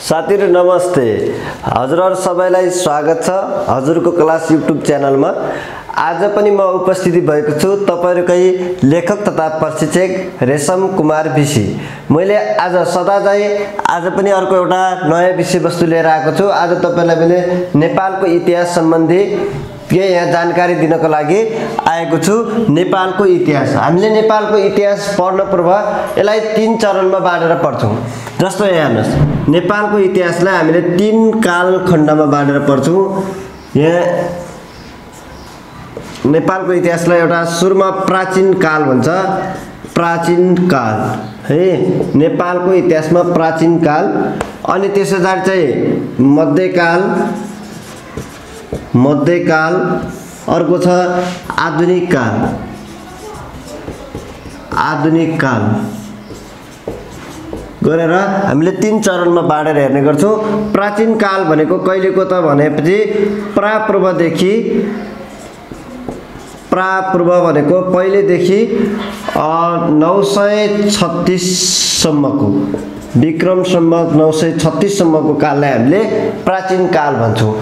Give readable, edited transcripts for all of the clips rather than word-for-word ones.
साथीहरु नमस्ते। हजुरहरु सबैलाई स्वागत छ हजुरको क्लास युट्युब च्यानलमा। आज पनि म उपस्थिति भएको छु तपाईहरुकै लेखक तथा प्रशिक्षक रेशम कुमार विसी। मैले आज सदाझै आज पनि अर्को एउटा नयाँ विषयवस्तु लिएर आएको छु। आज तपाईलाई मैले नेपालको इतिहास सम्बन्धी यहाँ जानकारी दिनको लागि आएको छु। नेपालको इतिहास हामीले नेपालको इतिहास पढ्न पूर्व यसलाई 3 चरणमा बाँडेर पढ्छौं। जस्तो यहाँ हेर्नुस्, नेपालको इतिहासलाई हामीले 3 कालखण्डमा बाँडेर पढ्छौं। यहाँ नेपालको इतिहासलाई एउटा सुरुमा प्राचीन काल भन्छ, प्राचीन काल है नेपालको इतिहासमा प्राचीन काल। अनि त्यसपछि चाहिँ मध्यकाल, अर्को छ आधुनिक काल गरेर हामीले 3 चरणमा बाँडेर हेर्ने गर्छौं। प्राचीन काल भनेको कहिलेको त भनेपछि प्रापूर्व भनेको पहिलेदेखि 936 सम्मको विक्रम सम्वत 936 सम्मको काललाई हामीले प्राचीन काल भन्छौं।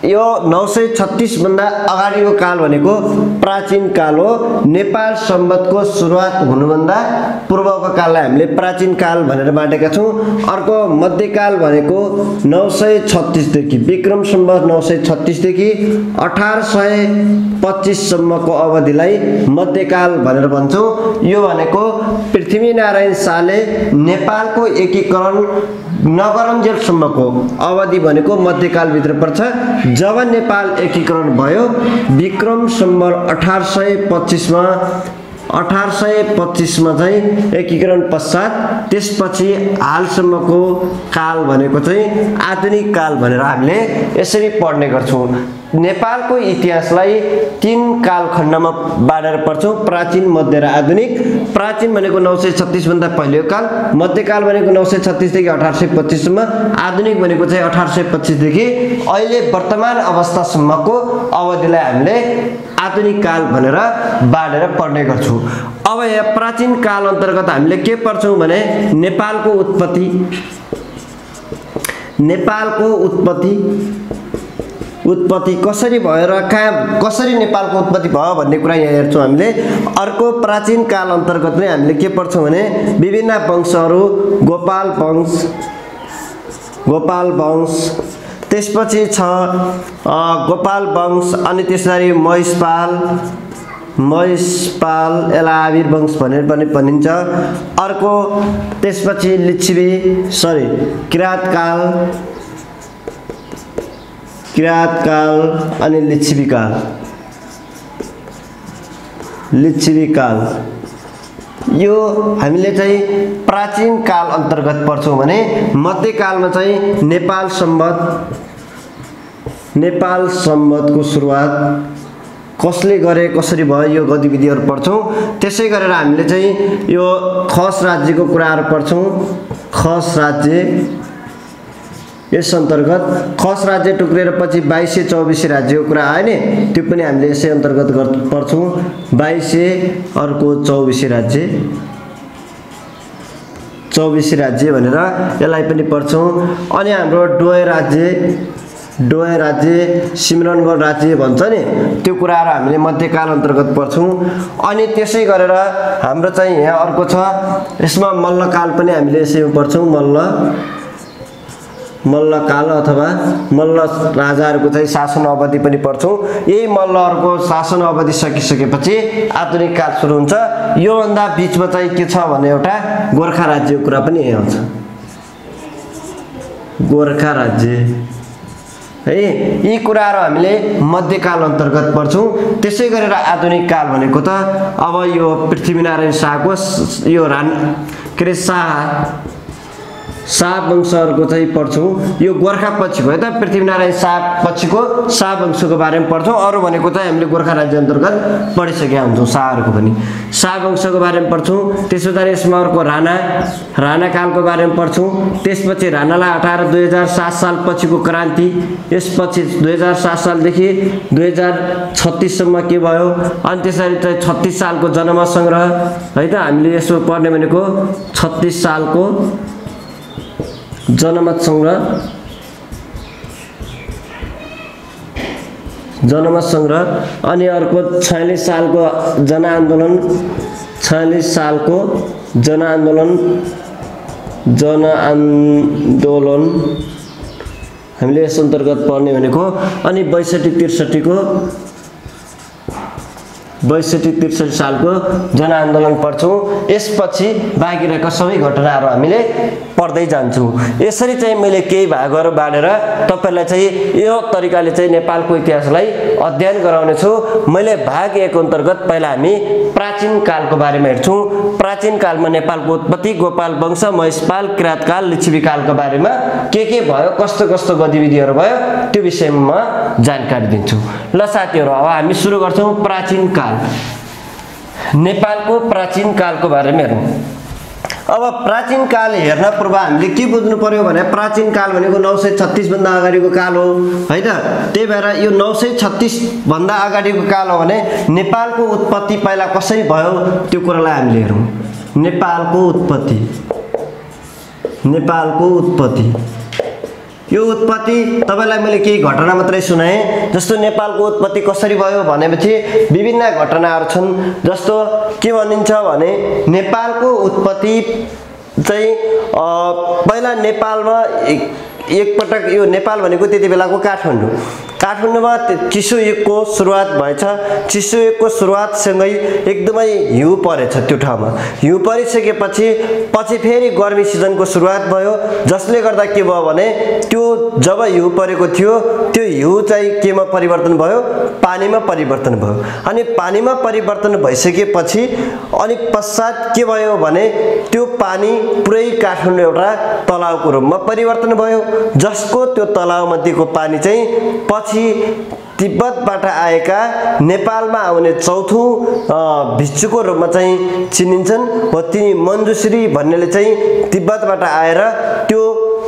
यो 936 भन्दा अगाडिको काल भनेको प्राचीन काल हो। नेपाल सम्वतको सुरुवात हुनुभन्दा पूर्वको काललाई हामीले प्राचीन काल भनेर बाँडेका छौं। अर्को मध्यकाल भनेको 936 देखि विक्रम सम्वत 936 देखि 1825 सम्मको अवधिलाई मध्यकाल भनेर भन्छौं। यो भनेको पृथ्वीनारायण शाहले नेपालको एकीकरण नगरुन्जेलसम्मको अवधि भनेको मध्यकाल भित्र पर्छ। जब नेपाल एकीकरण भयो विक्रम सम्वत 1825 मा चाहिँ एकीकरण पश्चात त्यसपछि हालसम्मको काल भनेको चाहिँ आधुनिक काल भनेर हामीले यसरी पढ्ने गर्छौं। नेपालको इतिहासलाई 3 कालखण्डमा बाँडेर पढ्छौं, प्राचीन, मध्य र आधुनिक। प्राचीन भनेको 936 भन्दा पहिलेको काल, मध्यकाल भनेको 936 देखि 1825 सम्म, आधुनिक भनेको चाहिँ 1825 देखि अहिले वर्तमान अवस्थासम्मको अवधिलाई हामीले आधुनिक काल भनेर बाँडेर पढ्ने गर्छौं। अब यहाँ प्राचीन काल अन्तर्गत हामीले के पढ्छौं भने नेपालको उत्पत्ति कसरी भयो र कसरी नेपालको उत्पत्ति भयो भन्ने कुरा यहाँ हेर्छौं हामीले। अर्को प्राचीन काल अन्तर्गत नै हामीले के पढ्छौं भने विभिन्न वंशहरू, गोपाल वंश, त्यसपछि छ गोपाल वंश, अनि त्यसरी महिषपाल एलाबीर वंश भनेर पनि भनिन्छ। अर्को त्यसपछि किराँतकाल अनि लिच्छवी काल। यो हामीले चाहिँ प्राचीन काल अन्तर्गत पढ्छौं भने मध्यकालमा चाहिँ नेपाल सम्वतको सुरुवात कसले गरे, कसरी भयो यो गतिविधिहरू पढ्छौं। त्यसै गरेर हामीले चाहिँ यो खस राज्यको कुराहरू पढ्छौं। खस राज्य, यस अन्तर्गत खस राज्य टुक्रेर पछि 2224 राज्यको कुरा आयो नि, त्यो पनि हामीले यसै अन्तर्गत पढ्छौं। 2200 अर्को 24 राज्य भनेर यसलाई पनि पढ्छौं। अनि हाम्रो डोय राज्य सिमरनगढ राज्य भन्छ नि, त्यो कुराहरू हामीले मध्यकाल अन्तर्गत पढ्छौं। अनि त्यसै गरेर हाम्रो चाहिँ यहाँ अर्को छ, यसमा मल्लकाल पनि हामीले यसैमा पढ्छौं। मल्लकाल अथवा मल्ल राजाहरूको चाहिँ शासन अवधि पनि पढ्छौं। यही मल्लहरूको शासन अवधि सकिसकेपछि आधुनिक काल सुरु हुन्छ। यो भन्दा बीचमा चाहिँ के छ भने एउटा गोर्खा राज्यको कुरा पनि यहाँ आउँछ। गोर्खा राज्य है, यी कुराहरू हामीले मध्यकाल अन्तर्गत पढ्छौं। त्यसै गरेर आधुनिक काल भनेको त अब यो पृथ्वीनारायण शाहको यो शाह वंशहरूको चाहिँ पढ्छौं। यो गोर्खा पछिको है त, पृथ्वीनारायण शाह पछिको शाह वंशको बारेमा पढ्छौं। अरु भनेको चाहिँ हामीले गोर्खा राज्य अन्तर्गत पढिसकेका हुन्छौं। शाहहरूको पनि शाह वंशको बारेमा पढ्छौं। त्यसपछि यसमा अर्को राणा कालको बारेमा पढ्छौं। त्यसपछि राणालाई हटाएर 2007 साल पछिको क्रान्ति, यसपछि 2007 सालदेखि 2036 सम्म के भयो, अनि त्यसरी चाहिँ 36 सालको जनमत संग्रह है त हामीले यसो पढ्ने भनेको 36 सालको जनमत संग्रह अनि अर्को 46 सालको जनआन्दोलन 46 सालको जनआन्दोलन हामीले यस अन्तर्गत पढ्ने भनेको अनि 62-63 सालको जनआन्दोलन पढ्छौँ। यसपछि बाँकी रहेका सबै घटनाहरू हामीले पढ्दै जान्छौँ। यसरी चाहिँ मैले केही भागहरू बाँडेर तपाईहरुलाई चाहिँ यो तरिकाले चाहिँ नेपालको इतिहासलाई अध्ययन गराउने छु। मैले भाग 1 अन्तर्गत पहिला हामी प्राचीन कालको बारेमा हेर्छौँ। प्राचीन कालमा नेपालको उत्पत्ति, गोपाल वंश, महिषपाल, किराँतकाल, लिच्छवीकालको बारेमा के भयो, कस्तो कस्तो गतिविधिहरू भयो त्यो विषयमा म जानकारी दिन्छु। ल साथीहरू, अब हामी सुरु गर्छौँ प्राचीन काल। नेपालको प्राचीन कालको बारेमा हेरौँ। अब प्राचीन काल हेर्न पूर्व हामीले के बुझ्नु पर्यो भने प्राचीन काल भनेको 936 भन्दा अगाडिको काल हो हैन। त्यही भएर यो 936 भन्दा अगाडिको काल हो भने नेपालको उत्पत्ति पहिला कसरी भयो त्यो कुरालाई हामीले हेरौँ। नेपालको उत्पत्ति यो उत्पत्ति तपाईलाई मैले केही घटना मात्रै सुनाएँ। जस्तो नेपालको उत्पत्ति कसरी भयो भनेपछि विभिन्न घटनाहरू छन्। जस्तो के भनिन्छ भने नेपालको उत्पत्ति चाहिँ पहिला नेपालमा एकपटक यो नेपाल भनेको त्यति बेलाको काठमाडौँमा चिसो युगको सुरुवात भएछ। चिसो युगको सुरुवातसँगै एकदमै हिउँ परेछ त्यो ठाउँमा। हिउँ परिसकेपछि फेरि गर्मी सिजनको सुरुवात भयो, जसले गर्दा के भयो भने त्यो जब हिउँ परेको थियो त्यो हिउँ चाहिँ केमा परिवर्तन भयो, पानीमा परिवर्तन भयो। अनि पानीमा परिवर्तन भइसकेपछि अनि पश्चात के भयो भने त्यो पानी पुरै काठमाडौँ एउटा तलाउको रूपमा परिवर्तन भयो, जसको त्यो तलाउमध्येको पानी चाहिँ पछि तिब्बतबाट आएका नेपालमा आउने चौथो भिक्षुको रूपमा चाहिँ चिनिन्छन्। हो तिनी मञ्जुश्री भन्नेले चाहिँ तिब्बतबाट आएर त्यो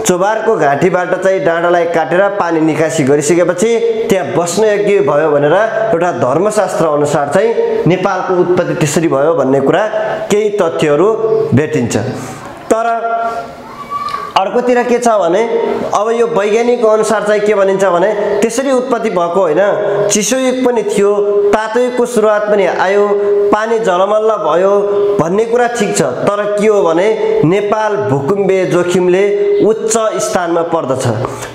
चोबारको घाटीबाट चाहिँ डाँडालाई काटेर पानी निकासी गरिसकेपछि त्यहाँ बस्न योग्य भयो भनेर एउटा धर्मशास्त्र अनुसार चाहिँ नेपालको उत्पत्ति त्यसरी भयो भन्ने कुरा केही तथ्यहरू भेटिन्छ। तर अर्कोतिर के छ भने अब यो वैज्ञानिक अनुसार चाहिँ के भनिन्छ भने त्यसरी उत्पत्ति भएको होइन, चिसो युग पनि थियो, तातो युगको सुरुवात पनि आयो, पानी जलमल्ल भयो भन्ने कुरा ठिक छ। तर के हो भने नेपाल भूकम्पीय जोखिमले उच्च स्थानमा पर्दछ,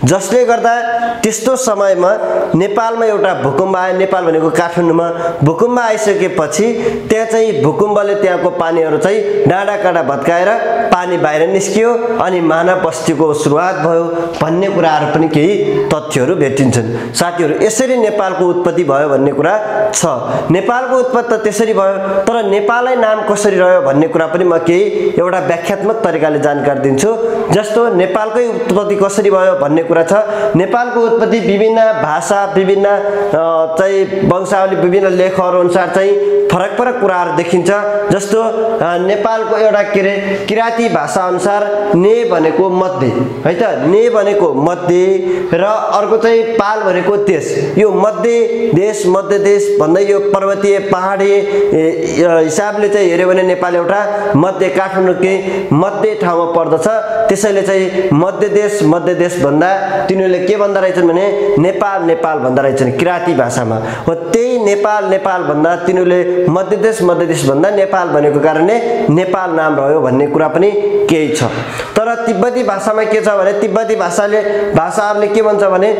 जसले गर्दा त्यस्तो समयमा नेपालमा एउटा भूकम्प आयो। नेपाल भनेको काठमाडौँमा भूकम्प आइसकेपछि त्यहाँ चाहिँ भूकम्पले त्यहाँको पानीहरू चाहिँ डाँडा काँडा भत्काएर पानी बाहिर निस्कियो अनि बस्तीको सुरुवात भयो भन्ने कुराहरू पनि केही तथ्यहरू भेटिन्छन्। साथीहरू, यसरी नेपालको उत्पत्ति भयो भन्ने कुरा छ। नेपालको उत्पत्ति त्यसरी भयो, तर नेपाललाई नाम कसरी रह्यो भन्ने कुरा पनि म केही एउटा व्याख्यात्मक तरिकाले जानकारी दिन्छु। जस्तो नेपालकै उत्पत्ति कसरी भयो भन्ने कुरा छ। नेपालको उत्पत्ति विभिन्न भाषा, विभिन्न चाहिँ वंशावली, विभिन्न लेखहरू अनुसार चाहिँ फरक कुराहरू देखिन्छ। जस्तो नेपालको एउटा किराँती भाषा अनुसार ने भनेको मध्य है त, ने भनेको मध्य र अर्को चाहिँ पाल भनेको देश। यो मध्य देश भन्दै यो पर्वतीय पहाडी हिसाबले चाहिँ हेर्यो भने नेपाल एउटा मध्य काठमाडौँकै मध्य ठाउँमा पर्दछ। त्यसैले चाहिँ मध्य देश भन्दा तिनीहरूले के भन्दा रहेछन् भने नेपाल भन्दा रहेछन् किराँती भाषामा। हो त्यही नेपाल भन्दा तिनीहरूले मध्य देश भन्दा नेपाल भनेको कारणले नेपाल नाम रह्यो भन्ने कुरा पनि केही छ। तर तिब्बती भाषामा के छ भने तिब्बती भाषाहरूले के भन्छ भने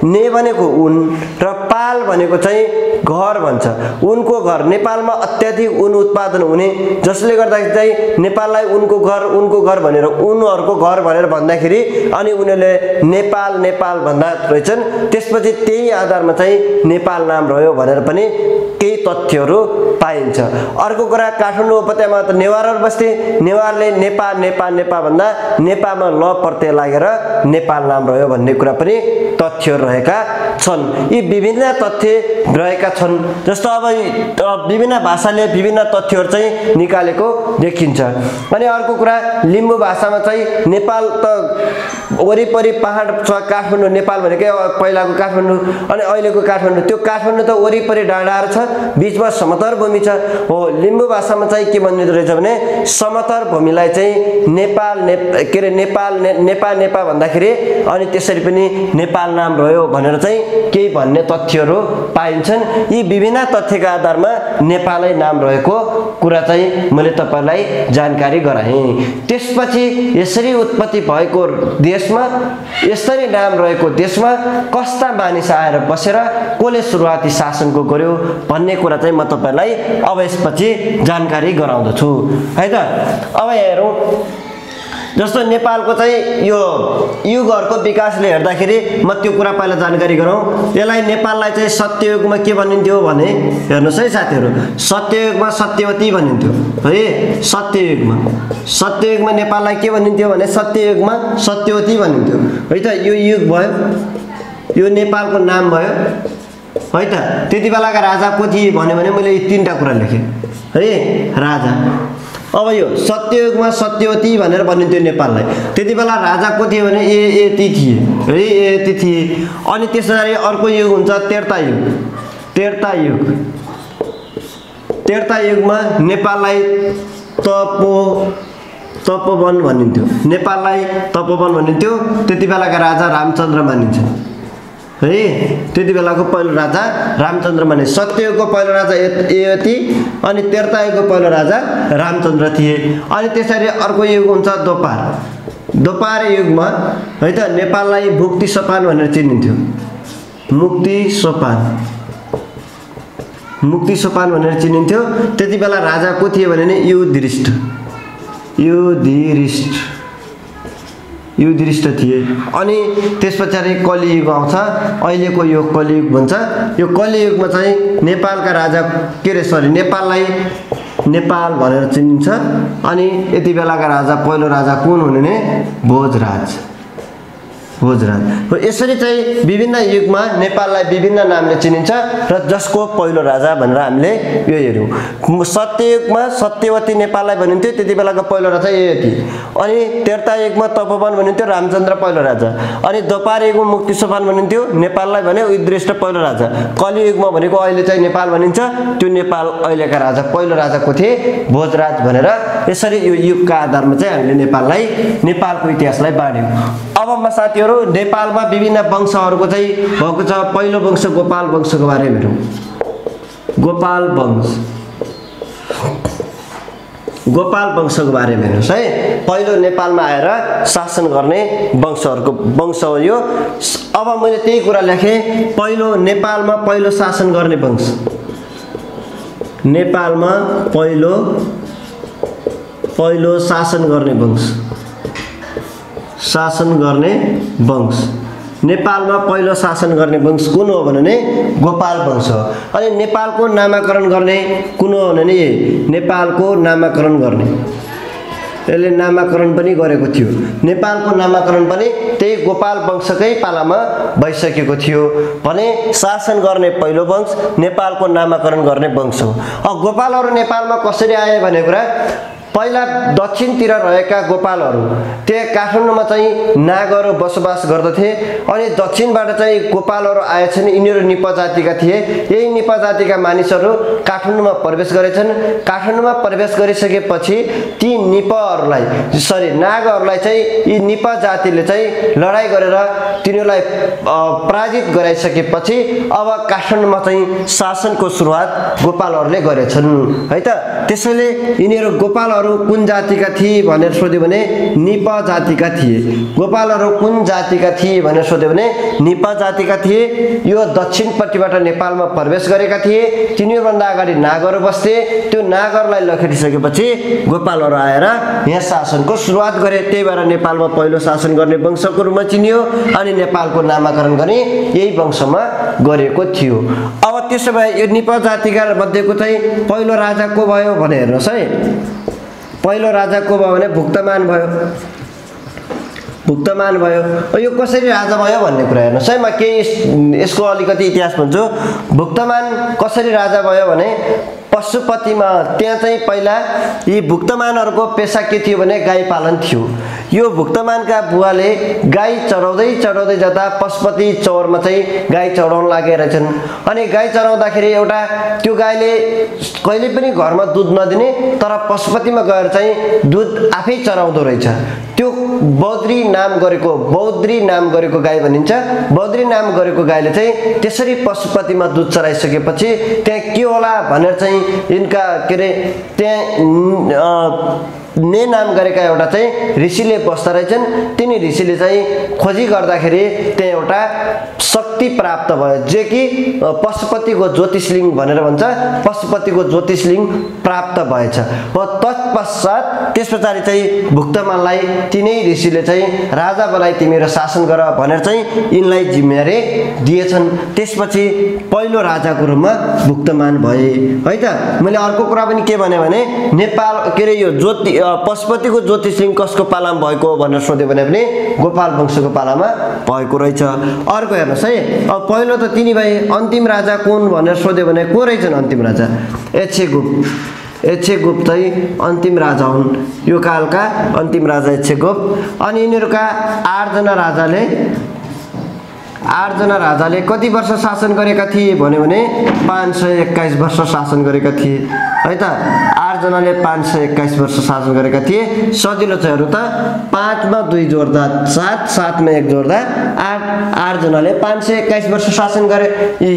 ने भनेको उन र पाल भनेको चाहिँ घर भन्छ। उनको घर, नेपालमा अत्याधिक उन उत्पादन हुने, जसले गर्दा चाहिँ नेपाललाई उनको घर भनेर उनहरूको घर भनेर भन्दाखेरि अनि उनीहरूले नेपाल भन्दा रहेछन्। त्यसपछि त्यही आधारमा चाहिँ नेपाल नाम रह्यो भनेर पनि केही तथ्यहरू पाइन्छ। अर्को कुरा, काठमाडौँ उपत्यकामा त नेवारहरू बस्थे, नेवारले नेपाल भन्दा नेपालमा ल प्रत्यय लागेर नेपाल नाम रह्यो भन्ने कुरा पनि तथ्यहरू रहेका छन्। यी विभिन्न तथ्य रहेका छन्। जस्तो अब विभिन्न भाषाले विभिन्न तथ्यहरू चाहिँ निकालेको देखिन्छ। अनि अर्को कुरा, लिम्बू भाषामा चाहिँ नेपाल त वरिपरि पहाड छ, काठमाडौँ नेपाल भनेकै पहिलाको काठमाडौँ अनि अहिलेको काठमाडौँ, त्यो काठमाडौँ त वरिपरि डाँडाहरू छ, बिचमा समतल भूमि छ। हो, लिम्बू भाषामा चाहिँ के भनिँदो रहेछ भने समतल भूमिलाई चाहिँ नेपा भन्दाखेरि अनि त्यसरी पनि नेपाल नाम रह्यो भनेर चाहिँ केही भन्ने तथ्यहरू पाइन्छन्। यी विभिन्न तथ्यका आधारमा नेपालै नाम रहेको कुरा चाहिँ मैले तपाईलाई जानकारी गराएँ। त्यसपछि यसरी उत्पत्ति भएको देशमा, यसरी नाम रहेको देशमा कस्ता मानिस आएर बसेर कसले सुरुवाती शासनको गर्यो भन्ने कुरा चाहिँ म तपाईलाई अब यसपछि जानकारी गराउँदछु है त। अब हेरौँ, जस्तो नेपालको चाहिँ यो युगहरूको विकासले हेर्दाखेरि म त्यो कुरा पहिला जानकारी गराउँ। यसलाई नेपाललाई चाहिँ सत्ययुगमा के भनिन्थ्यो भने हेर्नुहोस् है साथीहरू, सत्ययुगमा सत्यवती भनिन्थ्यो है। सत्ययुगमा नेपाललाई के भनिन्थ्यो भने सत्ययुगमा सत्यवती भनिन्थ्यो है त। यो युग भयो, यो नेपालको नाम भयो है त। त्यति बेलाका राजा को थिए भन्यो भने मैले यी तीनटा कुरा लेखेँ है, राजा। अब यो सत्ययुगमा सत्यवती भनेर भनिन्थ्यो नेपाललाई। त्यति बेला राजा को थिए भने यति थिए है, यति थिए। अनि त्यसरी अर्को युग हुन्छ त्रेता युगमा नेपाललाई तपोवन भनिन्थ्यो, त्यति बेलाका राजा रामचन्द्र मानिन्छ है। त्यति बेलाको पहिलो राजा रामचन्द्र मानिन्छ। सत्ययुगको पहिलो राजा यति अनि त्रेता युगको पहिलो राजा रामचन्द्र थिए। अनि त्यसरी अर्को युग हुन्छ द्वापर युगमा है त नेपाललाई मुक्ति सोपान भनेर चिनिन्थ्यो। मुक्ति सोपान भनेर चिनिन्थ्यो। त्यति बेला राजा को थिए भने युधिष्ठिर थिए। अनि त्यसपछि कलियुग आउँछ, अहिलेको यो कलियुग भन्छ। यो कलियुगमा चाहिँ नेपालका राजा नेपाललाई नेपाल भनेर चिनिन्छ। अनि यति बेलाका राजा पहिलो राजा कुन हुने ने भोजराज। यसरी चाहिँ विभिन्न युगमा नेपाललाई विभिन्न नामले चिनिन्छ र जसको पहिलो राजा भनेर हामीले यो हेर्यौँ। सत्ययुगमा सत्यवती नेपाललाई भनिन्थ्यो, त्यति बेलाको पहिलो राजा यति। अनि त्रेता युगमा तपोवन भनिन्थ्यो, रामचन्द्र पहिलो राजा। अनि द्वापर युगमा मुक्ति सोपान भनिन्थ्यो, नेपाललाई भने युधिष्ठिर पहिलो राजा। कलियुगमा भनेको अहिले चाहिँ नेपाल भनिन्छ, त्यो नेपाल अहिलेका राजा पहिलो राजा को थिए भोजराज भनेर। यसरी यो युगका आधारमा चाहिँ हामीले नेपालको इतिहासलाई बाँड्यौँ। अब म साथीहरू नेपालमा विभिन्न वंशहरूको चाहिँ भएको छ। पहिलो वंश गोपाल वंशको बारेमा हेरौँ। गोपाल वंशको बारेमा हेर्नुहोस् है। पहिलो नेपालमा आएर शासन गर्ने वंश हो यो। अब मैले त्यही कुरा लेखेँ, पहिलो नेपालमा पहिलो शासन गर्ने वंश, नेपालमा पहिलो शासन गर्ने वंश, नेपालमा पहिलो शासन गर्ने वंश कुन हो भने गोपाल वंश हो। अनि नेपालको नामाकरण गर्ने कुन हो भने नेपालको नामाकरण गर्ने, यसले नामाकरण पनि गरेको थियो। नेपालको नामाकरण पनि त्यही गोपाल वंशकै पालामा भइसकेको थियो भने शासन गर्ने पहिलो वंश नेपालको नामाकरण गर्ने वंश हो। गोपालहरू नेपालमा कसरी आए भन्ने कुरा, पहिला दक्षिणतिर रहेका गोपालहरू त्यहाँ काठमाडौँमा चाहिँ नागहरू बसोबास गर्दथे। अनि दक्षिणबाट चाहिँ गोपालहरू आएछन्, यिनीहरू निप जातिका थिए। यही निप जातिका मानिसहरू काठमाडौँमा प्रवेश गरेछन्। काठमाडौँमा प्रवेश गरिसकेपछि ती नागहरूलाई चाहिँ यी निप जातिले चाहिँ लडाइँ गरेर तिनीहरूलाई पराजित गराइसकेपछि अब काठमाडौँमा चाहिँ शासनको सुरुवात गोपालहरूले गरेछन् है त। त्यसैले यिनीहरू गोपालहरू कुन जातिका थिए भनेर सोध्यो भने निप जातिका थिए। गोपालहरू कुन जातिका थिए भनेर सोध्यो भने निप जातिका थिए। यो दक्षिणपट्टिबाट नेपालमा प्रवेश गरेका थिए। तिनीहरूभन्दा अगाडि नागहरू बस्थे। त्यो नागहरूलाई लखेटिसकेपछि गोपालहरू आएर यहाँ शासनको सुरुवात गरे। त्यही भएर नेपालमा पहिलो शासन गर्ने वंशको रूपमा चिनियो। अनि नेपालको नामाकरण गर्ने यही वंशमा गरेको थियो। अब त्यसो भए यो निप जातिका मध्येको चाहिँ पहिलो राजा को भयो भने हेर्नुहोस् है। पहिलो राजा को भयो भने भुक्तमान भयो। भुक्तमान भयो। यो कसरी राजा भयो भन्ने कुरा हेर्नुहोस् है, म केही यसको अलिकति इतिहास भन्छु। भुक्तमान कसरी राजा भयो भने पशुपतिमा त्यहाँ चाहिँ पहिला यी भुक्तमानहरूको पेसा के थियो भने गाई पालन थियो। यो भुक्तमानका बुवाले गाई चराउँदै जाँदा पशुपति चौरमा चाहिँ गाई चराउन लागे रहेछन्। अनि गाई चराउँदाखेरि एउटा त्यो गाईले कहिले पनि घरमा दुध नदिने, तर पशुपतिमा गएर चाहिँ दुध आफै चराउँदो रहेछ। त्यो बौद्री नाम गरेको गाई भनिन्छ। बौद्री नाम गरेको गाईले चाहिँ त्यसरी पशुपतिमा दुध चराइसकेपछि त्यहाँ के होला भनेर चाहिँ यिनका के अरे त्यहाँ ने नाम गरेका एउटा चाहिँ ऋषिले बस्दा रहेछन्। तिनी ऋषिले चाहिँ खोजी गर्दाखेरि त्यहाँ एउटा शक्ति प्राप्त भयो, जो कि पशुपतिको ज्योतिषलिङ्ग भनेर भन्छ। पशुपतिको ज्योतिषलिङ्ग प्राप्त भएछ। तत्पश्चात त्यस पछाडि चाहिँ भुक्तमानलाई तिनै ऋषिले चाहिँ राजा बनाई तिमीहरू शासन गर भनेर चाहिँ यिनलाई जिम्मेवारी दिएछन्। त्यसपछि पहिलो राजाको रूपमा भुक्तमान भए है त। मैले अर्को कुरा पनि के भने नेपाल के अरे यो पशुपतिको ज्योतिषलिङ्ग कसको पालामा भएको भनेर सोध्यो भने पनि गोपाल वंशको पालामा भएको रहेछ। अर्को हेर्नुहोस् है, अब पहिलो त तिनी भाइ अन्तिम राजा कुन भनेर सोध्यो भने को रहेछन् अन्तिम राजा? यक्षगुप्त चाहिँ अन्तिम राजा हुन्। यो कालका अन्तिम राजा यक्षगुप्त। अनि यिनीहरूका 8 जना राजाले कति वर्ष शासन गरेका थिए भन्यो भने 521 वर्ष शासन गरेका थिए है त। 8 जनाले 521 वर्ष शासन गरेका थिए। सजिलो छ हेर्नु त, 5 मा 2 जोड्दा 7, 7 मा 1 जोड्दा 8 जनाले 521 वर्ष शासन गरे।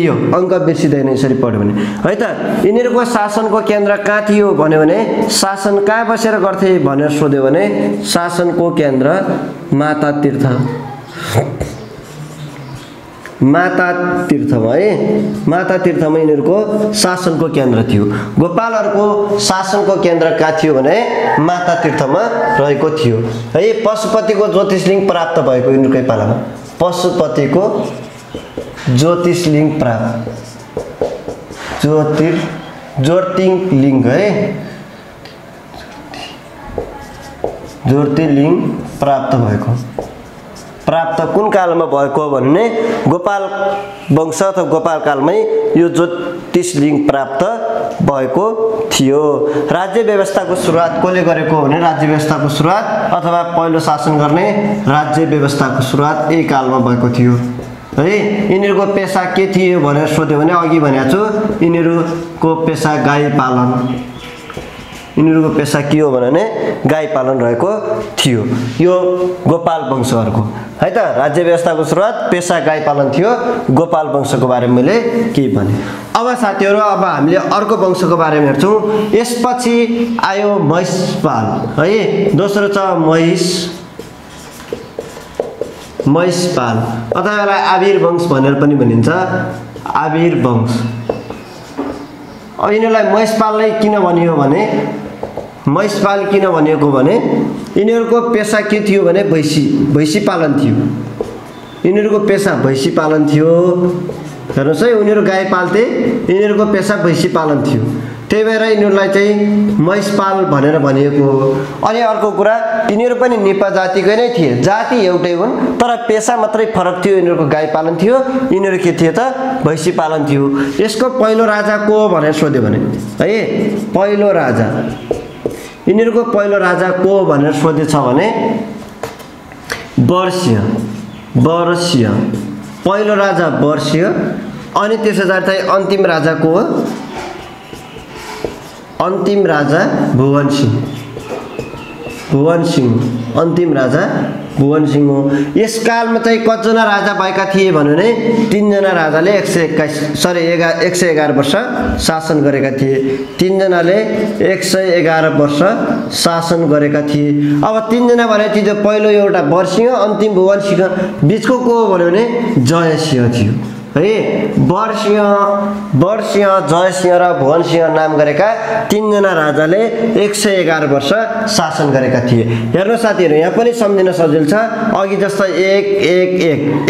यो अङ्क बिर्सिँदैन यसरी पढ्यो भने है त। यिनीहरूको शासनको केन्द्र कहाँ थियो भन्यो भने शासन कहाँ बसेर गर्थे भनेर सोध्यो भने शासनको केन्द्र माता तीर्थमा है, माता तीर्थमा यिनीहरूको शासनको केन्द्र थियो। गोपालहरूको शासनको केन्द्र कहाँ थियो भने माता तीर्थमा रहेको थियो है। पशुपतिको ज्योतिषलिङ्ग प्राप्त भएको यिनीहरूकै पालामा पशुपतिको ज्योतिषलिङ्ग ज्योतिर्लिङ्ग है, ज्योतिर्लिङ्ग प्राप्त कुन कालमा भएको भने गोपाल वंश अथवा गोपाल कालमै यो ज्योतिषलिङ्ग प्राप्त भएको थियो। राज्य व्यवस्थाको सुरुवात कसले गरेको भने राज्य व्यवस्थाको सुरुवात अथवा पहिलो शासन गर्ने राज्य व्यवस्थाको सुरुवात यही कालमा भएको थियो है। यिनीहरूको पेसा के थियो भनेर सोध्यो भने अघि भनेको छु, यिनीहरूको पेसा गाई पालन। यिनीहरूको पेसा के हो भने गाई पालन रहेको थियो। यो गोपाल वंशहरूको है त। राज्य व्यवस्थाको सुरुवात पेसा गाई पालन थियो। गोपाल वंशको बारेमा मैले के भने। अब साथीहरू, अब हामीले अर्को वंशको बारेमा हेर्छौँ। यसपछि आयो महिषपाल है। दोस्रो छ महिषपाल अथवा यसलाई आविर वंश भनेर पनि भनिन्छ। आविर वंश। अब यिनीहरूलाई महिषपाललाई किन भनियो भने महिषपाल किन भनिएको भने यिनीहरूको पेसा के थियो भने भैँसी पालन थियो। यिनीहरूको पेसा भैँसी पालन थियो। हेर्नुहोस् है, उनीहरू गाई पाल्थे, यिनीहरूको पेसा भैँसी पालन थियो। त्यही भएर यिनीहरूलाई चाहिँ महिषपाल भनेर भनिएको हो। अनि अर्को कुरा, यिनीहरू पनि नेपा जातिकै नै थिए। जाति एउटै हुन् तर पेसा मात्रै फरक थियो। यिनीहरूको गाई पालन थियो, यिनीहरू के थियो त भैँसी पालन थियो। यसको पहिलो राजा को भनेर सोध्यो भने है, पहिलो राजा यिनीहरूको पहिलो राजा को भनेर सोधेछ भने वर्षीय। पहिलो राजा वर्षीय। अनि त्यसपछि चाहिँ अन्तिम राजा को हो? अन्तिम राजा भुवन सिंह। अन्तिम राजा भुवन सिंह हो। यस कालमा चाहिँ कतिजना राजा भएका थिए भने 3 जना राजाले 111 वर्ष शासन गरेका थिए। 3 जनाले 111 वर्ष शासन गरेका थिए। अब 3 जना भने पहिलो एउटा वर्षीय, अन्तिम भुवन सिंह, बिचको को हो भने जयसिंह थियो है। वर्षीय, जयसिंह र भुवन सिंह नाम गरेका 3 जना राजाले 111 वर्ष शासन गरेका थिए। हेर्नु साथीहरू, यहाँ पनि सम्झिन सजिलो छ। अघि जस्तै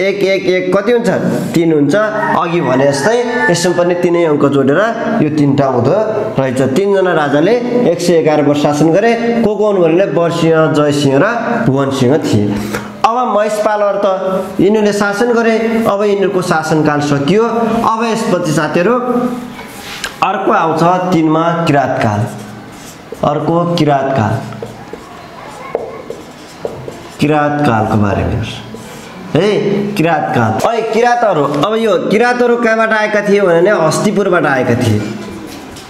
1 कति हुन्छ? 3 हुन्छ। अघि भने जस्तै यसमा पनि 3 अङ्क जोडेर यो 3 टा हुँदो रहेछ। 3 जना राजाले 111 वर्ष शासन गरे। को हुन् भने वर्षीय, जयसिंह र भुवन सिंह थिए। अब महिषपालहरू त यिनीहरूले शासन गरे, अब यिनीहरूको शासनकाल सकियो। अब यसपछि साथीहरू अर्को आउँछ 3 मा किराँतकाल। अर्को किराँतकाल, किराँतकालको बारेमा है, किराँतकाल। किराँतहरू, अब यो किराँतहरू कहाँबाट आएका थिए भने हस्तिपुरबाट आएका थिए।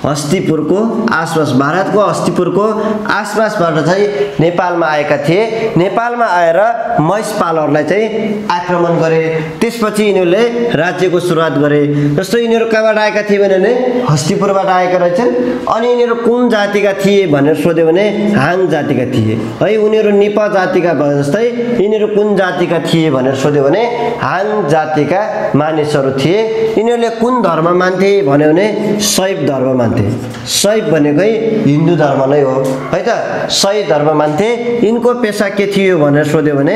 हस्तिपुरको आसपास, भारतको हस्तिपुरको आसपासबाट चाहिँ नेपालमा आएका थिए। नेपालमा आएर महिषपालहरूलाई चाहिँ आक्रमण गरे। त्यसपछि यिनीहरूले राज्यको सुरुवात गरे। जस्तो यिनीहरू कहाँबाट आएका थिए भने हस्तिपुरबाट आएका रहेछन्। अनि यिनीहरू कुन जातिका थिए भनेर सोध्यो भने हाङ जातिका थिए है। उनीहरू निपा जातिका भए जस्तै यिनीहरू कुन जातिका थिए भनेर सोध्यो भने हाङ जातिका मानिसहरू थिए। यिनीहरूले कुन धर्म मान्थे भन्यो भने शैव धर्म मान्थे। शैव भनेकै हिन्दू धर्म नै हो है त। शैव धर्म मान्थे। यिनको पेसा के थियो भनेर सोध्यो भने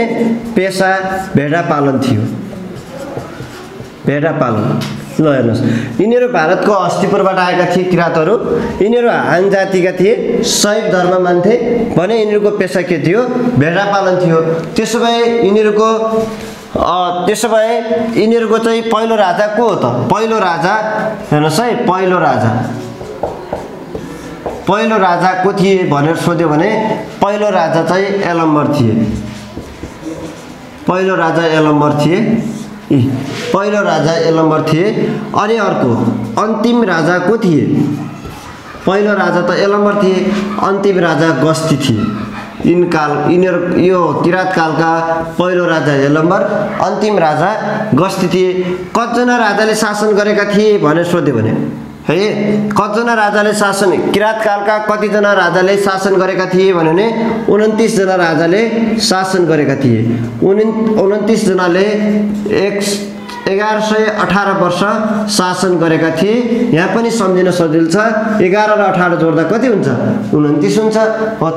पेसा भेडा पालन थियो। भेडा पालन। ल हेर्नुहोस्, यिनीहरू भारतको हस्तिपुरबाट आएका थिए किराँतहरू। यिनीहरू हाङ जातिका थिए, शैव धर्म मान्थे भने यिनीहरूको पेसा के थियो? भेडा पालन थियो। त्यसो भए यिनीहरूको चाहिँ पहिलो राजा को हो त? पहिलो राजा हेर्नुहोस् है, पहिलो राजा को थिए भनेर सोध्यो भने पहिलो राजा चाहिँ यलम्बर थिए। पहिलो राजा यलम्बर थिए। पहिलो राजा यलम्बर थिए। अनि अर्को अन्तिम राजा को थिए? पहिलो राजा त यलम्बर थिए, अन्तिम राजा गस्ती थिए। यिनीहरू यो किराँत कालका पहिलो राजा यलम्बर, अन्तिम राजा गस्ती थिए। कतिजना राजाले शासन गरेका थिए भनेर सोध्यो भने है, कतिजना राजाले शासन, किराँत कालका कतिजना राजाले शासन गरेका थिए भने 29 जना राजाले शासन गरेका थिए। 29 जनाले 1118 वर्ष शासन गरेका थिए। यहाँ पनि सम्झिन सजिलो छ, 11 र 18 जोड्दा कति हुन्छ? 29 हुन्छ।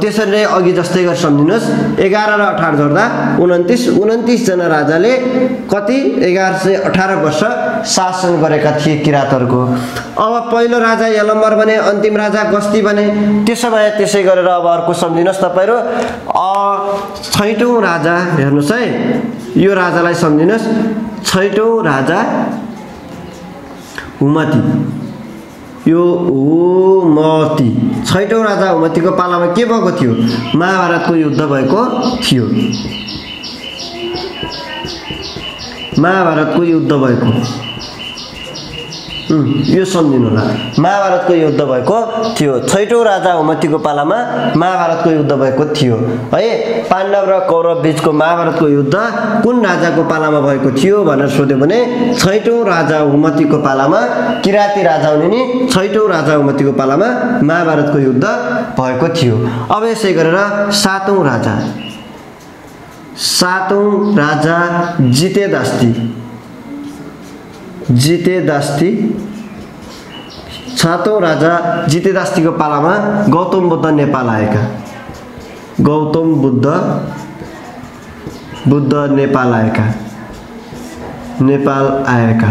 त्यसरी नै अघि जस्तै गरी सम्झिनुहोस्, 11 र 18 जोड्दा 29 जना राजाले कति? 1118 वर्ष शासन गरेका थिए किराँतहरूको। अब पहिलो राजा यलम्बर भने, अन्तिम राजा गस्ती भने। त्यसो भए त्यसै गरेर अब अर्को सम्झिनुहोस् तपाईहरु, 6औं राजा हेर्नुहोस् है, यो राजालाई सम्झिनुहोस्। 6औं राजा हुमती, यो हुमती 6औं राजा हुमतीको पालामा के भएको थियो? महाभारतको युद्ध भएको थियो। महाभारतको युद्ध भएको, यो सम्झिनु होला। महाभारतको युद्ध भएको थियो। 6औं राजा हुमतीको पालामा महाभारतको युद्ध भएको थियो है। पाण्डव र कौरव बीचको महाभारतको युद्ध कुन राजाको पालामा भएको थियो भनेर सोध्यो भने 6औं राजा हुमतीको पालामा, किराँती राजा हुने नि 6औं राजा हुमतीको पालामा महाभारतको युद्ध भएको थियो। अब यसै गरेर 7औं राजा जितेदास्ती, 7औं राजा जितेदास्तीको पालामा गौतम बुद्ध नेपाल आएका। गौतम बुद्ध नेपाल आएका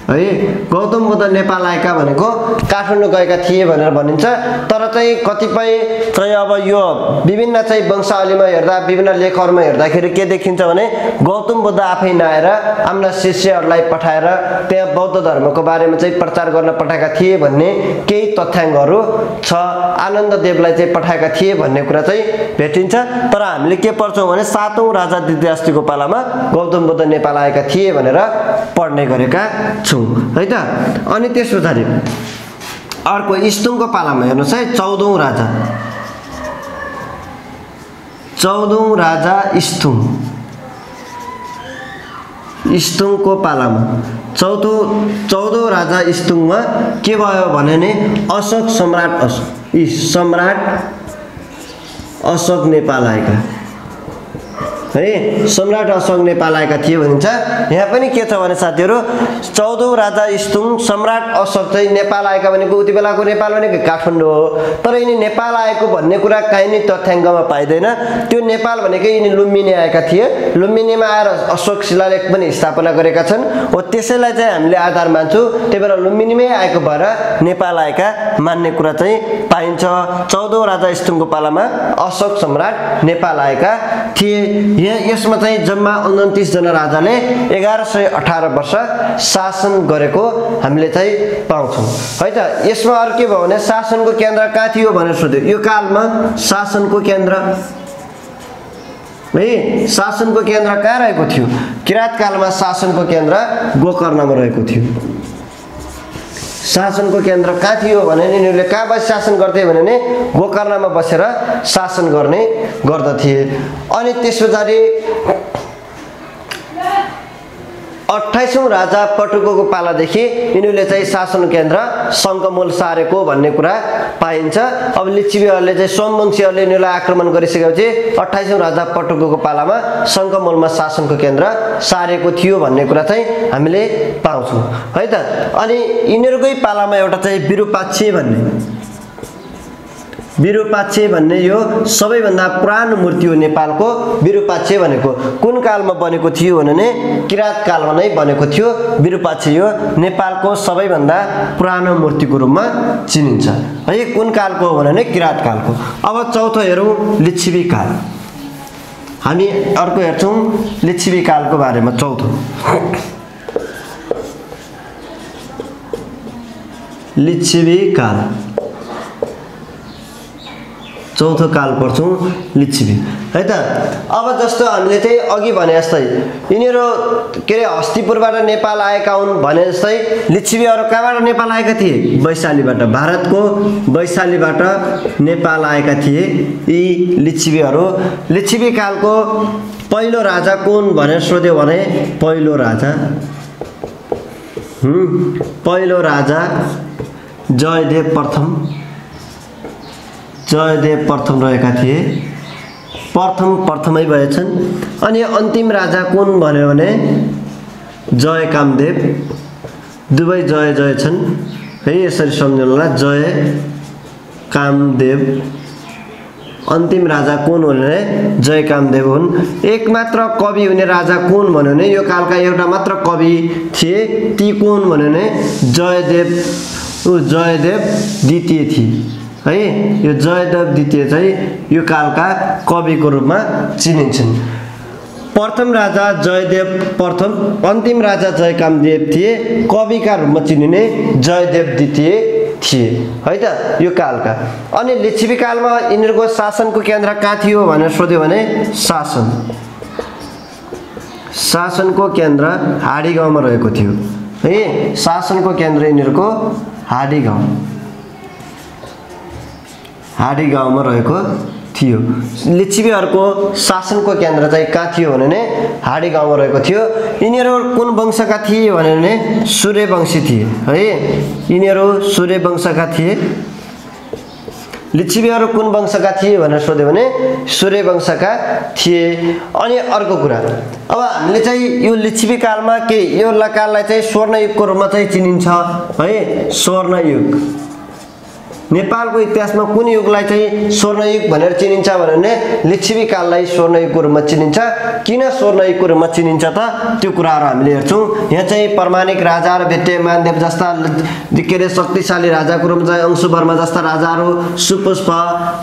है। गौतम बुद्ध नेपाल आएका भनेको काठमाडौँ गएका थिए भनेर भनिन्छ। तर चाहिँ कतिपय चाहिँ अब यो विभिन्न चाहिँ वंशावलीमा हेर्दा, विभिन्न लेखहरुमा हेर्दाखेरि के देखिन्छ भने गौतम बुद्ध आफै नआएर आफ्ना शिष्यहरूलाई पठाएर त्यहाँ बौद्ध धर्मको बारेमा चाहिँ प्रचार गर्न पठाएका थिए भन्ने केही तथ्याङ्कहरू छ। आनन्द देवलाई चाहिँ पठाएका थिए भन्ने कुरा चाहिँ भेटिन्छ। तर हामीले के पढ्छौं भने 7औं राजा जितेदास्तीको पालामा गौतम बुद्ध नेपाल आएका थिए भनेर पढ्ने गरेका छौं है त। अनि त्यसपछि अर्को इस्तुङको पालामा हेर्नुस् है, 14औं राजा इस्तुङको पालामा 14औं राजा इस्तुङमा के भयो भने नि अशोक सम्राट अशोक नेपाल आएका है। सम्राट अशोक नेपाल आएका थिए भनिन्छ। यहाँ पनि के छ भने साथीहरु 14औं राजा इस्तुङ सम्राट अशोक चाहिँ नेपाल आएका भनेको उति बेलाको नेपाल भनेको काठमाडौँ हो। तर यिनी नेपाल आएको भन्ने कुरा काहीँ नै तथ्याङ्कमा पाइदैन। त्यो नेपाल भनेको यिनी लुम्बिनी आएका थिए। लुम्बिनीमा आएर अशोक शिलालेख पनि स्थापना गरेका छन्। हो त्यसैलाई चाहिँ हामीले आधार मान्छौं। त्यही भएर लुम्बिनीमै आएको भएर नेपाल आएका मान्ने कुरा चाहिँ पाइन्छ। 14औं राजा इस्तुङको पालामा अशोक सम्राट नेपाल आएका थिए। यसमा चाहिँ जम्मा 29 जना राजाले 1118 वर्ष शासन गरेको हामीले चाहिँ पाउँछौँ है त। यसमा अरु के भयो भने शासनको केन्द्र कहाँ थियो भनेर सोध्यो। यो कालमा शासनको केन्द्र है, शासनको केन्द्र कहाँ रहेको थियो? किराँत कालमा शासनको केन्द्र गोकर्णमा रहेको थियो। शासनको केन्द्र कहाँ थियो भने यिनीहरूले कहाँ बसेर शासन गर्थे भने गोकर्णमा बसेर शासन गर्ने गर्दथे। अनि त्यसपछि 28औं राजा पटुकोको पालादेखि यिनीहरूले चाहिँ शासन केन्द्र शङ्खमूल सारेको भन्ने कुरा पाइन्छ। अब लिच्छवीहरूले चाहिँ सोमवंशीहरूले यिनीहरूलाई आक्रमण गरिसकेपछि 28औं राजा पटुकोको पालामा शङ्खमूलमा शासनको केन्द्र सारेको थियो भन्ने कुरा चाहिँ हामीले पाउँछौँ है त। अनि यिनीहरूकै पालामा एउटा चाहिँ विरूपाक्ष भन्ने यो सबैभन्दा पुरानो मूर्ति हो नेपालको। विरूपाक्ष भनेको कुन कालमा बनेको थियो भने किराँत कालमा नै बनेको थियो। विरूपाक्ष यो नेपालको सबैभन्दा पुरानो मूर्तिको रूपमा चिनिन्छ है। कुन कालको हो भने किराँत कालको। अब चौथो हेरौँ लिच्छवी काल। हामी अर्को हेर्छौँ लिच्छवी कालको बारेमा। चौथो लिच्छवी काल, चौथो काल पढ्छौँ लिच्छवी है त। अब जस्तो हामीले चाहिँ अघि भने जस्तै यिनीहरू के अरे हस्तिपुरबाट नेपाल आएका हुन् भने जस्तै लिच्छवीहरू कहाँबाट नेपाल आएका थिए? वैशालीबाट, भारतको वैशालीबाट नेपाल आएका थिए यी लिच्छवीहरू। लिच्छवी कालको पहिलो राजा कुन भनेर सोध्यो भने पहिलो राजा जयदेव प्रथम रहेका थिए। प्रथमै भएछन्। अनि अन्तिम राजा कुन भन्यो भने जय कामदेव। दुवै जय छन् है, यसरी सम्झनु होला। जय कामदेव अन्तिम राजा कुन भने जय कामदेव हुन्। एकमात्र कवि हुने राजा कुन भन्यो भने यो कालका एउटा मात्र कवि थिए। ती कुन भन्यो भने जयदेव द्वितीय थिए है। यो जयदेव द्वितीय चाहिँ यो कालका कविको रूपमा चिनिन्छन्। प्रथम राजा जयदेव प्रथम, अन्तिम राजा जय कामदेव थिए। कविका रूपमा चिनिने जयदेव द्वितीय थिए है त यो कालका। अनि लिच्छवी कालमा यिनीहरूको शासनको केन्द्र कहाँ थियो भनेर सोध्यो भने शासनको केन्द्र हाडी गाउँमा रहेको थियो है। शासनको केन्द्र यिनीहरूको हाडी गाउँमा रहेको थियो। लिच्छवीहरूको शासनको केन्द्र चाहिँ कहाँ थियो भने हाडी गाउँमा रहेको थियो। यिनीहरू कुन वंशका थिए भने सूर्यवंशी थिए है। यिनीहरू सूर्यवंशका थिए। लिच्छवीहरू कुन वंशका थिए भनेर सोध्यो भने सूर्यवंशका थिए। अनि अर्को कुरा, अब हामीले चाहिँ यो लिच्छवी कालमा के यो काललाई चाहिँ स्वर्णयुगको रूपमा चाहिँ चिनिन्छ है। स्वर्णयुग नेपालको इतिहासमा कुन युगलाई चाहिँ स्वर्णयुग भनेर चिनिन्छ भने लिच्छवी काललाई स्वर्णयुगको रूपमा चिनिन्छ। किन स्वर्णयुगको रूपमा चिनिन्छ त त्यो कुराहरू हामीले हेर्छौँ। यहाँ चाहिँ प्रमाणिक राजा र भेट्टे मानदेव जस्ता के अरे शक्तिशाली राजाको रूपमा चाहिँ अंशुवर्मा जस्ता राजाहरू, सुपुष्प,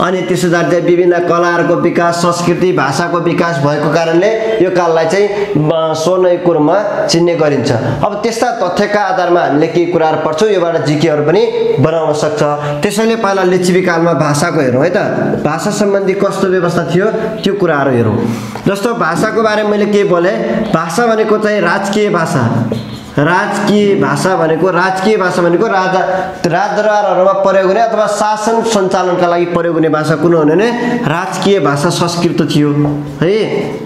अनि त्यसैगरी चाहिँ विभिन्न कलाहरूको विकास, संस्कृति, भाषाको विकास भएको कारणले यो काललाई चाहिँ स्वर्णयुगको रूपमा चिन्ने गरिन्छ। अब त्यस्ता तथ्यका आधारमा हामीले केही कुराहरू पढ्छौँ, योबाट जिकेहरू पनि बनाउन सक्छ। त्यसैले पहिला लिच्छवी कालमा भाषाको हेरौँ है त। भाषा सम्बन्धी कस्तो व्यवस्था थियो त्यो कुराहरू हेरौँ। जस्तो भाषाको बारेमा मैले के बोले, भाषा भनेको चाहिँ राजकीय भाषा भनेको राजदरबारहरूमा प्रयोग हुने अथवा शासन सञ्चालनका लागि प्रयोग हुने भाषा कुन हो भने राजकीय भाषा संस्कृत थियो है।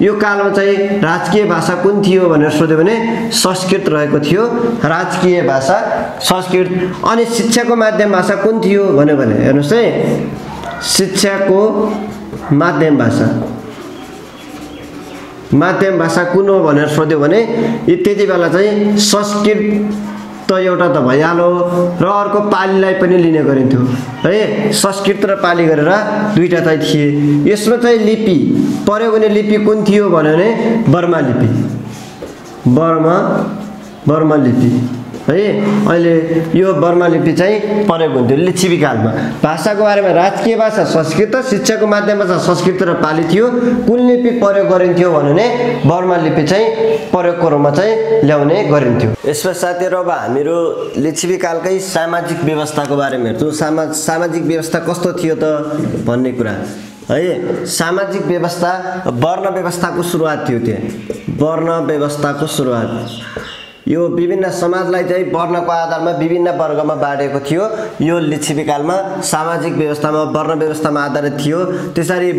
यो कालमा चाहिँ राजकीय भाषा कुन थियो भनेर सोध्यो भने संस्कृत रहेको थियो। राजकीय भाषा संस्कृत। अनि शिक्षाको माध्यम भाषा कुन थियो भन्यो भने हेर्नुहोस् है, शिक्षाको माध्यम भाषा कुन हो भनेर सोध्यो भने त्यति बेला चाहिँ संस्कृत त एउटा त भइहाल्यो र अर्को पालीलाई पनि लिने गरिन्थ्यो है। संस्कृत र पाली गरेर दुईटा चाहिँ थिए। यसमा चाहिँ लिपि प्रयोग हुने लिपि कुन थियो भने बर्मा लिपि है। अहिले यो बर्मा लिपि चाहिँ प्रयोग हुन्थ्यो लिच्छवी कालमा। भाषाको बारेमा राजकीय भाषा संस्कृत, शिक्षाको माध्यममा संस्कृत र पाली थियो। कुन लिपि प्रयोग गरिन्थ्यो भने बर्मा लिपि चाहिँ प्रयोगको रूपमा चाहिँ ल्याउने गरिन्थ्यो। यसमा साथीहरु अब हामीहरू लिच्छवी कालकै सामाजिक व्यवस्थाको बारेमा हेर्छौँ। सामाजिक व्यवस्था कस्तो थियो त भन्ने कुरा है। सामाजिक व्यवस्था वर्ण व्यवस्थाको सुरुवात थियो। त्यहाँ वर्ण व्यवस्थाको सुरुवात, यो विभिन्न समाजलाई चाहिँ वर्णको आधारमा विभिन्न वर्गमा बाँडेको थियो। यो लिच्छवी कालमा सामाजिक व्यवस्थामा वर्ण व्यवस्थामा आधारित थियो। त्यसरी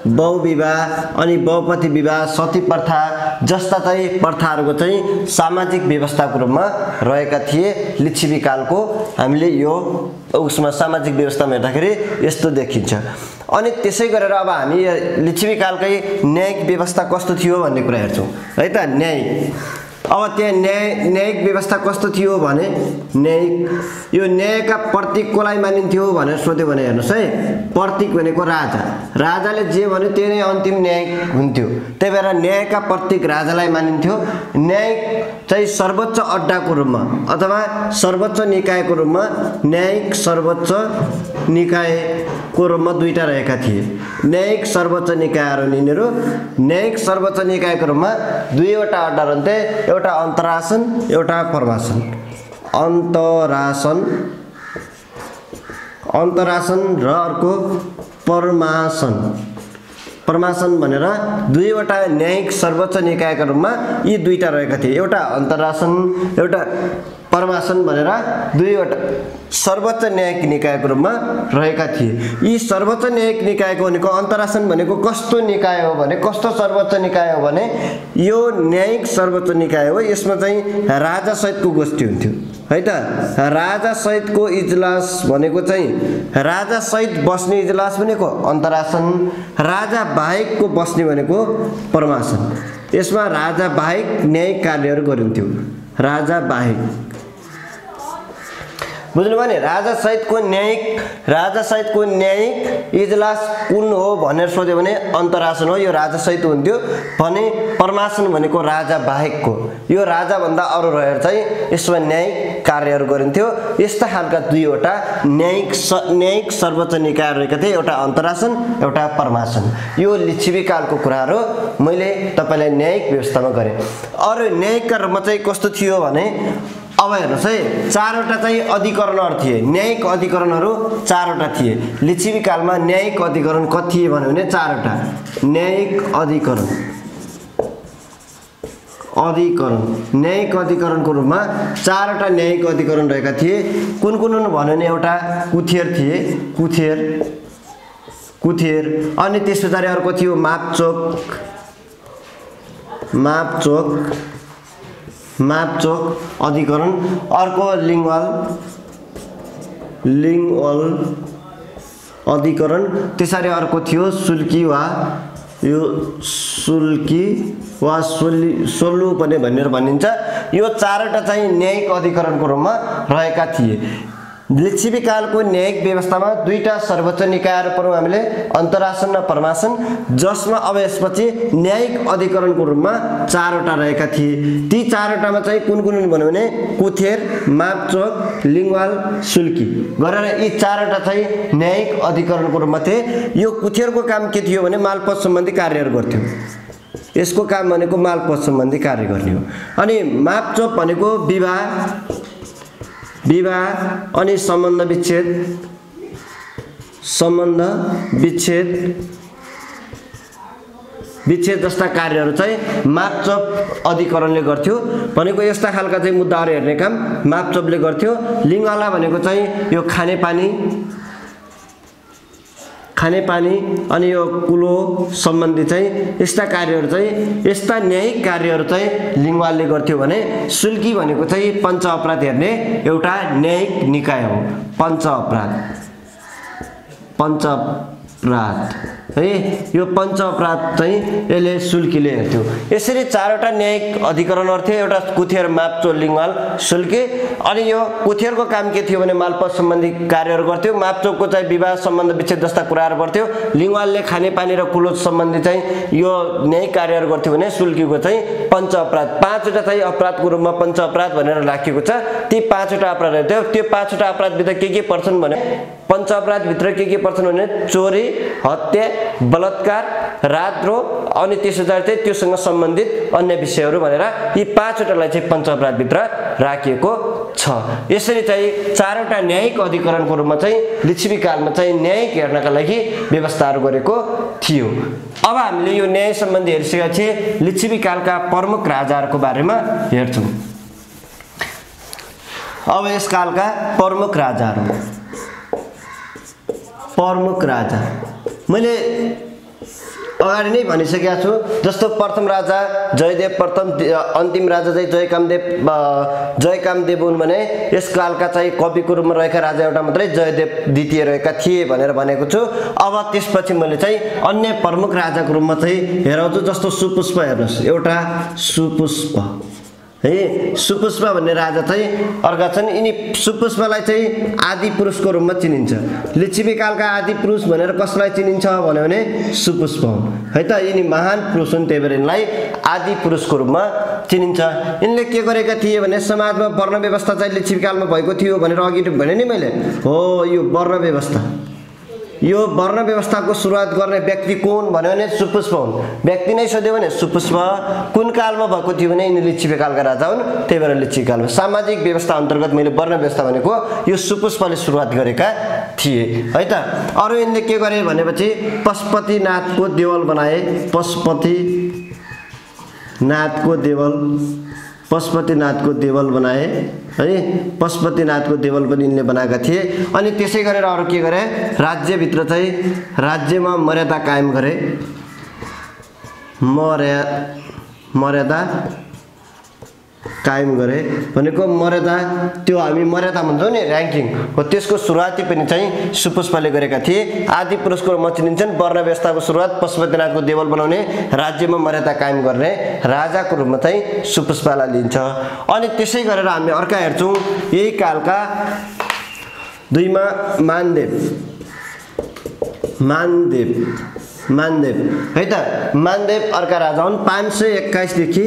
बहुविवाह अनि बहुपति विवाह, सती प्रथा जस्ता चाहिँ प्रथाहरूको चाहिँ सामाजिक व्यवस्थाको रूपमा रहेका थिए लिच्छवी कालको। हामीले यो उसमा सामाजिक व्यवस्थामा हेर्दाखेरि यस्तो देखिन्छ। अनि त्यसै गरेर अब हामी लिच्छवी कालकै न्यायिक व्यवस्था कस्तो थियो भन्ने कुरा हेर्छौँ है त। अब त्यहाँ न्यायिक व्यवस्था कस्तो थियो भने यो न्यायका प्रतीक कसलाई मानिन्थ्यो भनेर सोध्यो भने हेर्नुहोस् है। प्रतीक भनेको राजाले जे भन्यो त्यही नै अन्तिम न्याय हुन्थ्यो। त्यही भएर न्यायका प्रतीक राजालाई मानिन्थ्यो। न्याय चाहिँ सर्वोच्च अड्डाको रूपमा अथवा सर्वोच्च निकायको रूपमा न्यायिक सर्वोच्च निकायको रूपमा दुईटा रहेका थिए। न्यायिक सर्वोच्च निकायहरू यिनीहरू न्यायिक सर्वोच्च निकायको रूपमा दुईवटा अड्डा रहन्थे, एउटा अन्तरासन एउटा परमासन। अन्तरासन र अर्को परमासन भनेर दुईवटा न्यायिक सर्वोच्च निकायका रूपमा यी दुईटा रहेका थिए। एउटा अन्तरासन एउटा परमासन भनेर दुईवटा सर्वोच्च न्यायिक निकायको रूपमा रहेका थिए। यी सर्वोच्च न्यायिक निकायको भनेको अन्तरासन भनेको कस्तो निकाय हो भने कस्तो सर्वोच्च निकाय हो भने यो न्यायिक सर्वोच्च निकाय हो। यसमा चाहिँ राजा सहितको गोष्ठी हुन्थ्यो है त। राजा सहितको इजलास भनेको चाहिँ राजा सहित बस्ने इजलास भनेको अन्तरासन, राजा बाहेकको बस्ने भनेको परमासन। यसमा राजा बाहेक न्यायिक कार्यहरू गरिन्थ्यो। राजा बाहेक बुझ्नु भने राजा सहितको न्यायिक इजलास कुन हो भनेर सोध्यो भने अन्तरासन हो, यो राजा सहित हुन्थ्यो। भने परमासन भनेको राजा बाहेकको, यो राजा भन्दा अरू रहेर चाहिँ यसमा न्यायिक कार्यहरू गरिन्थ्यो। यस्ता खालका दुईवटा न्यायिक सर्वोच्च निकाय रहेका थिए, एउटा अन्तरासन एउटा परमासन। यो लिच्छवी कालको कुराहरू मैले तपाईलाई न्यायिक व्यवस्थामा गरेँ। अरू न्यायिकका रूपमा चाहिँ कस्तो थियो भने अब हेर्नुहोस् है, चारवटा चाहिँ अधिकरणहरू थिए। न्यायिक अधिकरणहरू चारवटा थिए लिच्छवी कालमा। न्यायिक अधिकरण कति थिए भने चारवटा न्यायिक न्यायिक अधिकरणको रूपमा चारवटा न्यायिक अधिकरण रहेका थिए। कुन कुन भन्यो भने एउटा कुथेर थिए, कुथेर। अनि त्यस पछाडि अर्को थियो मापचोक अधिकरण। अर्को लिङ्गवाल अधिकरण। त्यसरी अर्को थियो सुल्की वा सोल्लु पनि भनेर भनिन्छ। यो चारवटा चाहिँ न्यायिक अधिकरणको रूपमा रहेका थिए। लिच्छवी कालको न्यायिक व्यवस्थामा दुईटा सर्वोच्च निकायहरू पढ्यौँ हामीले, अन्तरासन र परमासन, जसमा अब यसपछि न्यायिक अधिकरणको रूपमा चारवटा रहेका थिए। ती चारवटामा चाहिँ कुन कुन भन्यो भने कुथेर, मापचोक, लिङ्गवाल, सुल्की गरेर यी चारवटा चाहिँ न्यायिक अधिकरणको रूपमा थिए। यो कुथेरको काम के थियो भने मालपोत सम्बन्धी कार्यहरू गर्थ्यो। यसको काम भनेको मालपोत सम्बन्धी कार्य गर्ने हो। अनि मापचोक भनेको विवाह अनि सम्बन्ध विच्छेद जस्ता कार्यहरू चाहिँ मापचोप अधिकरणले गर्थ्यो। भनेको यस्ता खालका चाहिँ मुद्दाहरू हेर्ने काम मापचोपले गर्थ्यो। लिङ्गवाला भनेको चाहिँ यो खानेपानी अनि यो कुलो सम्बन्धी चाहिँ यस्ता कार्यहरू चाहिँ यस्ता न्यायिक कार्यहरू चाहिँ लिङ्गवालले गर्थ्यो भने सुल्की भनेको चाहिँ पञ्च अपराध हेर्ने एउटा न्यायिक निकाय हो। अपराध है यो पंच अपराध चाहिँ यसले सुल्कीले हेर्थ्यो। यसरी चारवटा न्यायिक अधिकरणहरु थिए, एउटा कुथियर, माप्चो, लिङ्गाल, सुल्की। अनि यो कुथियरको काम के थियो भने मालपोत सम्बन्धी कार्यहरु गर्थ्यो, माप्चोको चाहिँ विवाह सम्बन्ध विच्छेद जस्ता कुराहरु गर्थ्यो, लिङ्गालले खानेपानी र कुलोज सम्बन्धी चाहिँ यो न्यायिक कार्यहरु गर्थ्यो भने सुल्कीको चाहिँ पंच अपराध। पाँचवटा चाहिँ अपराधको रूपमा पंच अपराध भनेर राखिएको छ। ती पाँचवटा अपराधहरु थियो। त्यो पाँचवटा अपराध भित्र के पर्छन् भने पंच अपराध भित्र के पर्छन् भने चोरी, हत्या, बलात्कार, राजद्रोह अनि त्यसैगरी चाहिँ त्योसँग सम्बन्धित अन्य विषयहरु भनेर यी पाँचवटालाई चाहिँ पंच अपराध भित्र राखिएको छ। यसरी चाहिँ चारवटा न्यायिक अधिकरणको रूपमा चाहिँ लिच्छवी कालमा चाहिँ न्यायिक हेर्नका लागि व्यवस्थाहरु गरेको थियो। अब हामीले यो न्याय सम्बन्धी हेरिसकेका छौं। लिच्छवी कालका प्रमुख राजाहरुको बारेमा हेर्छौं। अब यस कालका प्रमुख राजाहरु, प्रमुख राजा मैले अगाडि नै भनिसकेका छु। जस्तो प्रथम राजा जयदेव प्रथम, अन्तिम राजा चाहिँ जयकामदेव हुन् भने यस कालका चाहिँ कविको रूपमा रहेका राजा एउटा मात्रै जयदेव द्वितीय रहेका थिए भनेर भनेको छु। अब त्यसपछि मैले चाहिँ अन्य प्रमुख राजाको रूपमा चाहिँ हेराउँछु। जस्तो सुपुष्प हेर्नुस्, एउटा सुपुष्प है, सुपुष्प भन्ने राजा चाहिँ अर्का छन्। यिनी सुपुष्पलाई चाहिँ आदि पुरुषको रूपमा चिनिन्छ। लिच्छवी कालका आदि पुरुष भनेर कसलाई चिनिन्छ भने सुपुष्प हुन् है त। यिनी महान पुरुष हुन्, त्यही भएर यिनलाई आदि पुरुषको रूपमा चिनिन्छ। यिनले के गरेका थिए भने समाजमा वर्ण व्यवस्था चाहिँ लिच्छवी कालमा भएको थियो भनेर अघि भने नि मैले। हो, यो वर्ण व्यवस्था, यो वर्ण व्यवस्थाको सुरुवात गर्ने व्यक्ति कुन भन्यो भने सुपुष्प हुन्। व्यक्ति नै सोध्यो भने सुपुष्प। कुन कालमा भएको थियो भने यिनी लिच्छवी कालका राजा हुन्, त्यही भएर लिच्छवी कालमा। सामाजिक व्यवस्था अन्तर्गत मैले वर्ण व्यवस्था भनेको यो सुपुष्पले सुरुवात गरेका थिए है त। अरु यिनले के गरे भनेपछि पशुपतिनाथको देवल बनाए। पशुपतिनाथको देवल बनाए है। पशुपतिनाथको देवल पनि यिनले बनाएका थिए। अनि त्यसै गरेर अरु के गरे, राज्यभित्र चाहिँ राज्यमा मर्यादा कायम गरे। मर्यादा कायम गरे भनेको मर्यादा, त्यो हामी मर्यादा भन्छौं नि, र्याङ्किङ हो, त्यसको सुरुवाती पनि चाहिँ सुपुष्पले गरेका थिए। आदि पुरुषको रूपमा चिनिन्छन्। वर्ण व्यवस्थाको सुरुवात पशुपतिनाथको देवल बनाउने, राज्यमा मर्यादा कायम गर्ने राजाको रूपमा चाहिँ सुपुष्पलाई लिन्छ। अनि त्यसै गरेर हामी अर्का हेर्छौं। यही कालका दुईमा मानदेव है त। मानदेव अर्का राजा हुन्। 521 देखि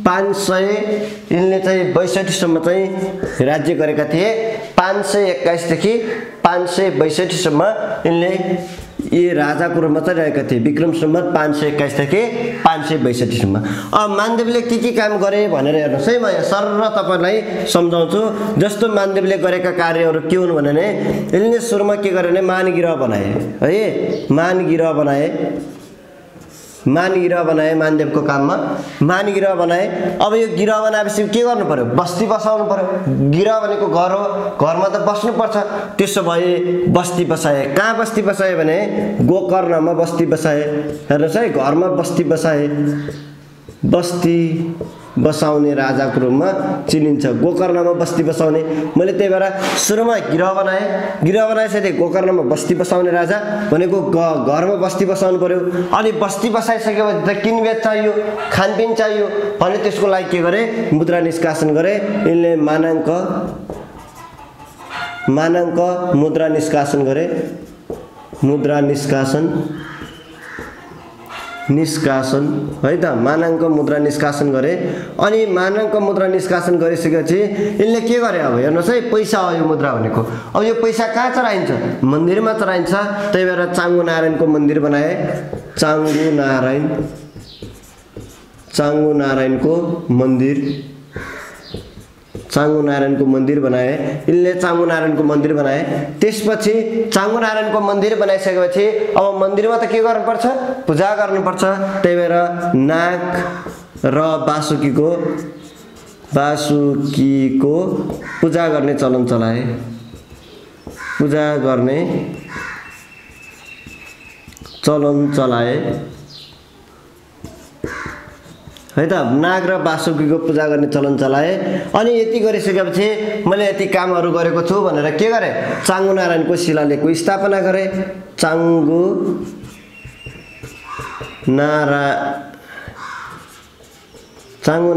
500 यिनले चाहिँ 62 सम्म चाहिँ राज्य गरेका थिए। 521 देखि 562 सम्म यिनले यी राजाको रूपमा चाहिँ रहेका थिए। विक्रम सम्वत 521 देखि 562 सम्म। अब मानदेवले के काम गरे भनेर हेर्नुस् है। म यहाँ सरर तपाईलाई सम्झाउँछु। जस्तो मानदेवले गरेका कार्यहरू के हुन् भने यिनले सुरुमा के गरे भने मानगिरह बनाए है। मानगिरह बनाए मानदेवको काममा। मानगिरह बनाए। अब यो गिरह बनाएपछि के गर्नु पर्यो? बस्ती बसाउनु पर्यो। गिरह भनेको घर हो, घरमा त बस्नु पर्छ। त्यसो भए बस्ती बसाए। कहाँ बस्ती बसाए भने गोकर्णमा बस्ती बसाए। हेर्नुस् है, घरमा बस्ती बसाए। बस्ती बसाउने राजाको रूपमा चिनिन्छ। गोकर्णमा बस्ती बसाउने। मैले त्यही भएर सुरुमा गिरह बनाए। गिरह बनाएपछि गोकर्णमा बस्ती बसाउने राजा भनेको घरमा बस्ती बसाउनु पर्यो। अनि बस्ती बसाइसकेपछि त किनबेच चाहियो, खानपिन चाहियो भने त्यसको लागि के गरे? मुद्रा निष्कासन गरे। यिनले मानाङ्क मुद्रा निष्कासन गरे। मुद्रा निष्कासन है त। मानाङ्क मुद्रा निष्कासन गरे। अनि मानाङ्क मुद्रा निष्कासन गरिसकेपछि यिनले के गरे? अब हेर्नुस् है, पैसा हो यो मुद्रा भनेको। अब यो पैसा कहाँ चढाइन्छ? मन्दिरमा चढाइन्छ। त्यही भएर चाङ्गु नारायणको मन्दिर बनाए। चाङ्गु नारायणको मन्दिर बनाए। यिनले चाङ्गु नारायणको मन्दिर बनाए। त्यसपछि चाङ्गु नारायणको मन्दिर बनाइसकेपछि अब मन्दिरमा त के गर्नुपर्छ? पूजा गर्नुपर्छ। त्यही भएर नाग र बासुकीको पूजा गर्ने चलन चलाए। है त नाग र वासुकीको पूजा गर्ने चलन चलाए। अनि यति गरिसकेपछि मैले यति कामहरू गरेको छु भनेर के गरे, चाङ्गु नारायणको शिलालेखको स्थापना गरे। चाङ्गु